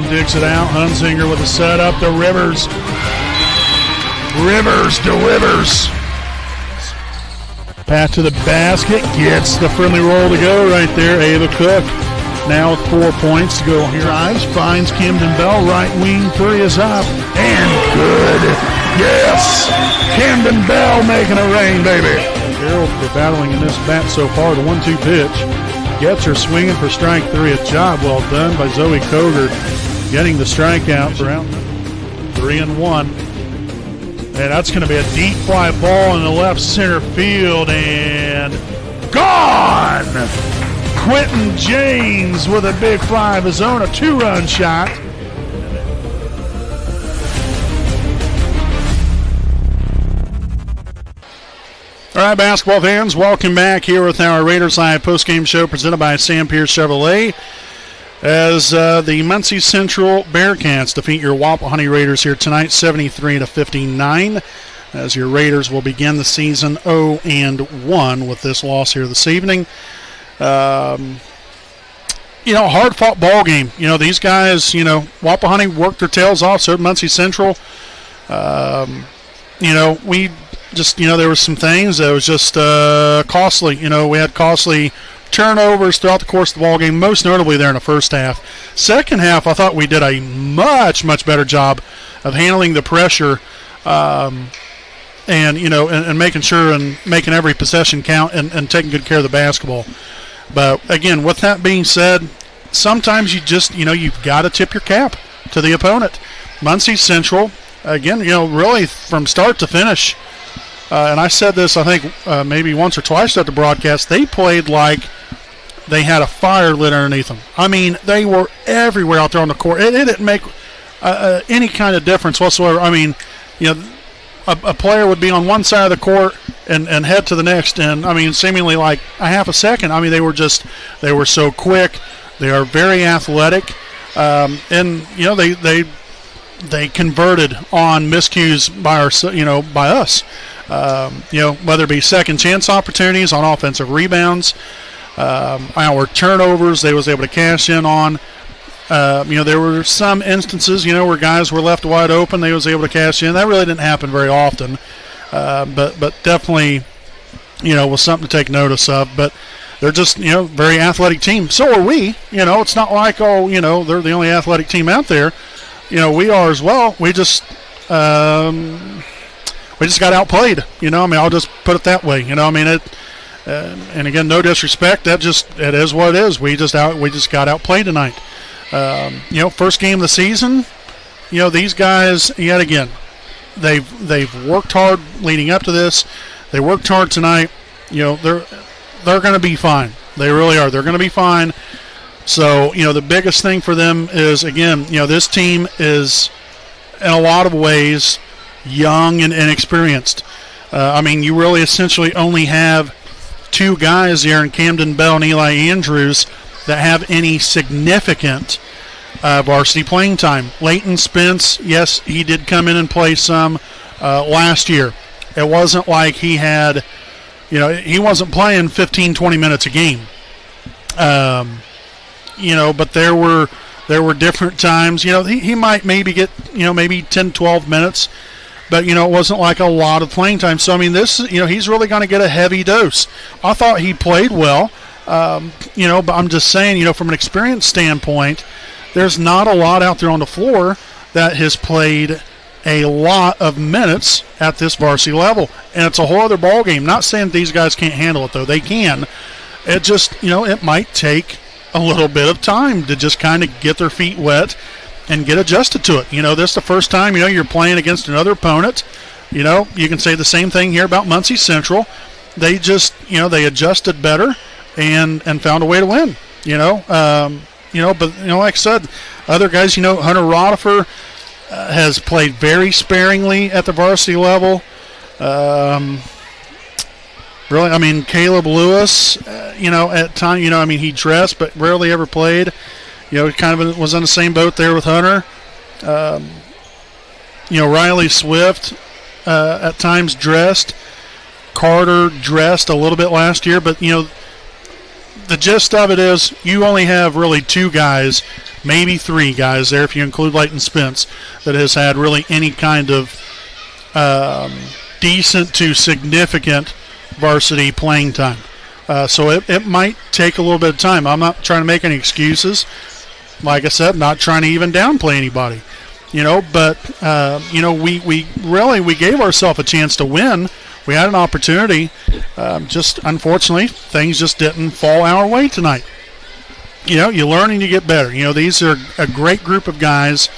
Digs it out. Hunzinger with a setup to Rivers. Rivers delivers. Pass to the basket. Gets the friendly roll to go right there. Ava Cook now with 4 points to go here. Drives. Finds Camden Bell. Right wing three is up. And good. Yes. Camden Bell making it rain, baby. Carroll for battling in this bat so far. The 1-2 pitch. Gets her swinging for strike three. A job well done by Zoe Koger, getting the strikeout for out. 3-1. And that's going to be a deep fly ball in the left center field. And gone! Quentin James with a big fly of his own, a 2-run shot. All right, basketball fans, welcome back here with our Raiders Live postgame show presented by Sam Pierce Chevrolet. as the Muncie Central Bearcats defeat your Wapahani Raiders here tonight, 73-59. As your Raiders will begin the season 0-1 with this loss here this evening. Hard-fought ball game. These guys, Wapahani worked their tails off, so did Muncie Central. We just, there were some things that was just costly. We had costly turnovers throughout the course of the ball game, most notably there in the first half. Second half, I thought we did a much, much better job of handling the pressure and making sure and making every possession count and taking good care of the basketball. But, again, with that being said, sometimes you just, you've got to tip your cap to the opponent. Muncie Central, again, really from start to finish, and I said this, I think, maybe once or twice at the broadcast, they played like they had a fire lit underneath them. I mean, they were everywhere out there on the court. It didn't make any kind of difference whatsoever. I mean, a player would be on one side of the court and head to the next, and, I mean, seemingly like a half a second. I mean, they were so quick. They are very athletic, and, they converted on miscues by us. Whether it be second chance opportunities on offensive rebounds, our turnovers, they was able to cash in on. There were some instances, where guys were left wide open, they was able to cash in. That really didn't happen very often, but definitely, was something to take notice of. But they're just, very athletic team. So are we. It's not like, they're the only athletic team out there. We are as well. We just got outplayed. I'll just put it that way. And again, no disrespect. It is what it is. We just got outplayed tonight. First game of the season. These guys yet again, they've worked hard leading up to this. They worked hard tonight. They're going to be fine. They really are. They're going to be fine. So, the biggest thing for them is, again, this team is, in a lot of ways, young and inexperienced. You really essentially only have two guys here in Camden Bell and Eli Andrews that have any significant varsity playing time. Leighton Spence, yes, he did come in and play some last year. It wasn't like he had, he wasn't playing 15, 20 minutes a game. But there were different times. He might maybe get, maybe 10, 12 minutes. But, it wasn't like a lot of playing time. So, this, he's really going to get a heavy dose. I thought he played well, but I'm just saying, from an experience standpoint, there's not a lot out there on the floor that has played a lot of minutes at this varsity level. And it's a whole other ballgame. Not saying these guys can't handle it, though. They can. It just, it might take a little bit of time to just kind of get their feet wet and get adjusted to it. This is the first time, you're playing against another opponent. You can say the same thing here about Muncie Central. They just, they adjusted better and found a way to win, but, like I said, other guys, Hunter Rodifer has played very sparingly at the varsity level. Really, Caleb Lewis, at time, he dressed but rarely ever played. He kind of was on the same boat there with Hunter. Riley Swift at times dressed. Carter dressed a little bit last year, but, the gist of it is you only have really two guys, maybe three guys there if you include Leighton Spence, that has had really any kind of decent to significant varsity playing time. So it might take a little bit of time. I'm not trying to make any excuses. Like I said, not trying to even downplay anybody. But we gave ourselves a chance to win. We had an opportunity. Just unfortunately, things just didn't fall our way tonight. You learn and you get better. These are a great group of guys.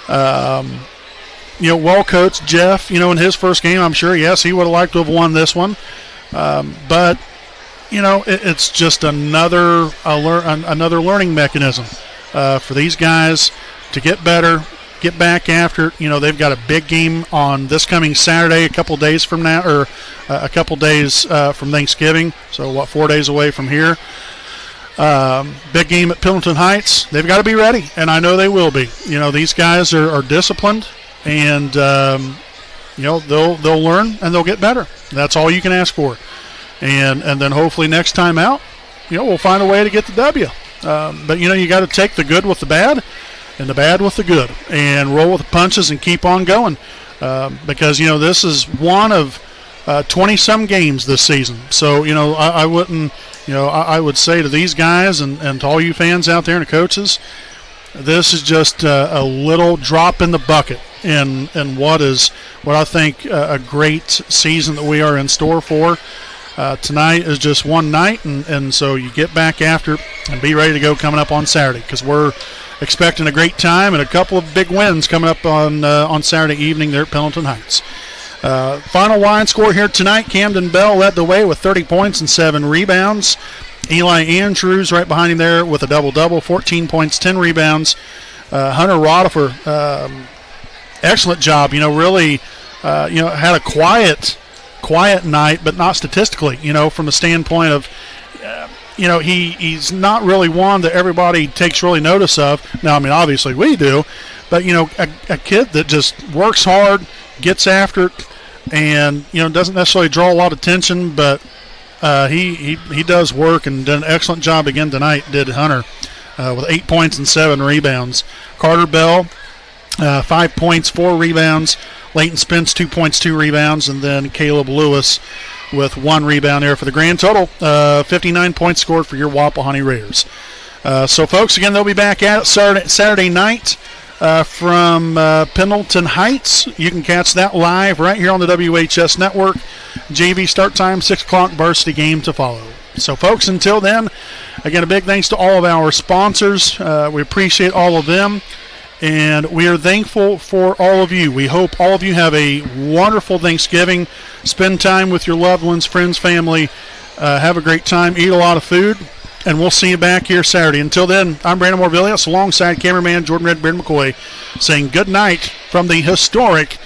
Well coached. Jeff, in his first game, I'm sure, yes, he would have liked to have won this one. But it's just another learning mechanism for these guys to get better, get back after it. They've got a big game on this coming Saturday, a couple days from now, or a couple days from Thanksgiving. So 4 days away from here. Big game at Pendleton Heights. They've got to be ready, and I know they will be. These guys are disciplined, and they'll learn and they'll get better. That's all you can ask for. And then hopefully next time out, we'll find a way to get the W. But you got to take the good with the bad, and the bad with the good, and roll with the punches and keep on going. Because this is one of 20-some games this season. So I wouldn't. I would say to these guys and to all you fans out there and the coaches, this is just a little drop in the bucket in what I think a great season that we are in store for. Tonight is just one night, and so you get back after and be ready to go coming up on Saturday, because we're expecting a great time and a couple of big wins coming up on Saturday evening there at Pendleton Heights. Final line score here tonight, Camden Bell led the way with 30 points and 7 rebounds. Eli Andrews right behind him there with a double-double, 14 points, 10 rebounds. Hunter Rodifer, excellent job. Really, had a quiet night, but not statistically, from the standpoint of, he's not really one that everybody takes really notice of. Now, obviously we do, but, a kid that just works hard, gets after it, and doesn't necessarily draw a lot of attention, but he does work and did an excellent job again tonight, did Hunter, with 8 points and 7 rebounds. Carter Bell, 5 points, 4 rebounds. Leighton Spence, 2 points, 2 rebounds, and then Caleb Lewis with 1 rebound there for the grand total. 59 points scored for your Wapahani Raiders. So, folks, again, they'll be back at it Saturday night. From Pendleton Heights. You can catch that live right here on the WHS Network. JV start time, 6 o'clock, varsity game to follow. So, folks, until then, again, a big thanks to all of our sponsors. We appreciate all of them, and we are thankful for all of you. We hope all of you have a wonderful Thanksgiving. Spend time with your loved ones, friends, family. Have a great time. Eat a lot of food. And we'll see you back here Saturday. Until then, I'm Brandon Morvillius alongside cameraman Jordan Redbeard McCoy saying good night from the historic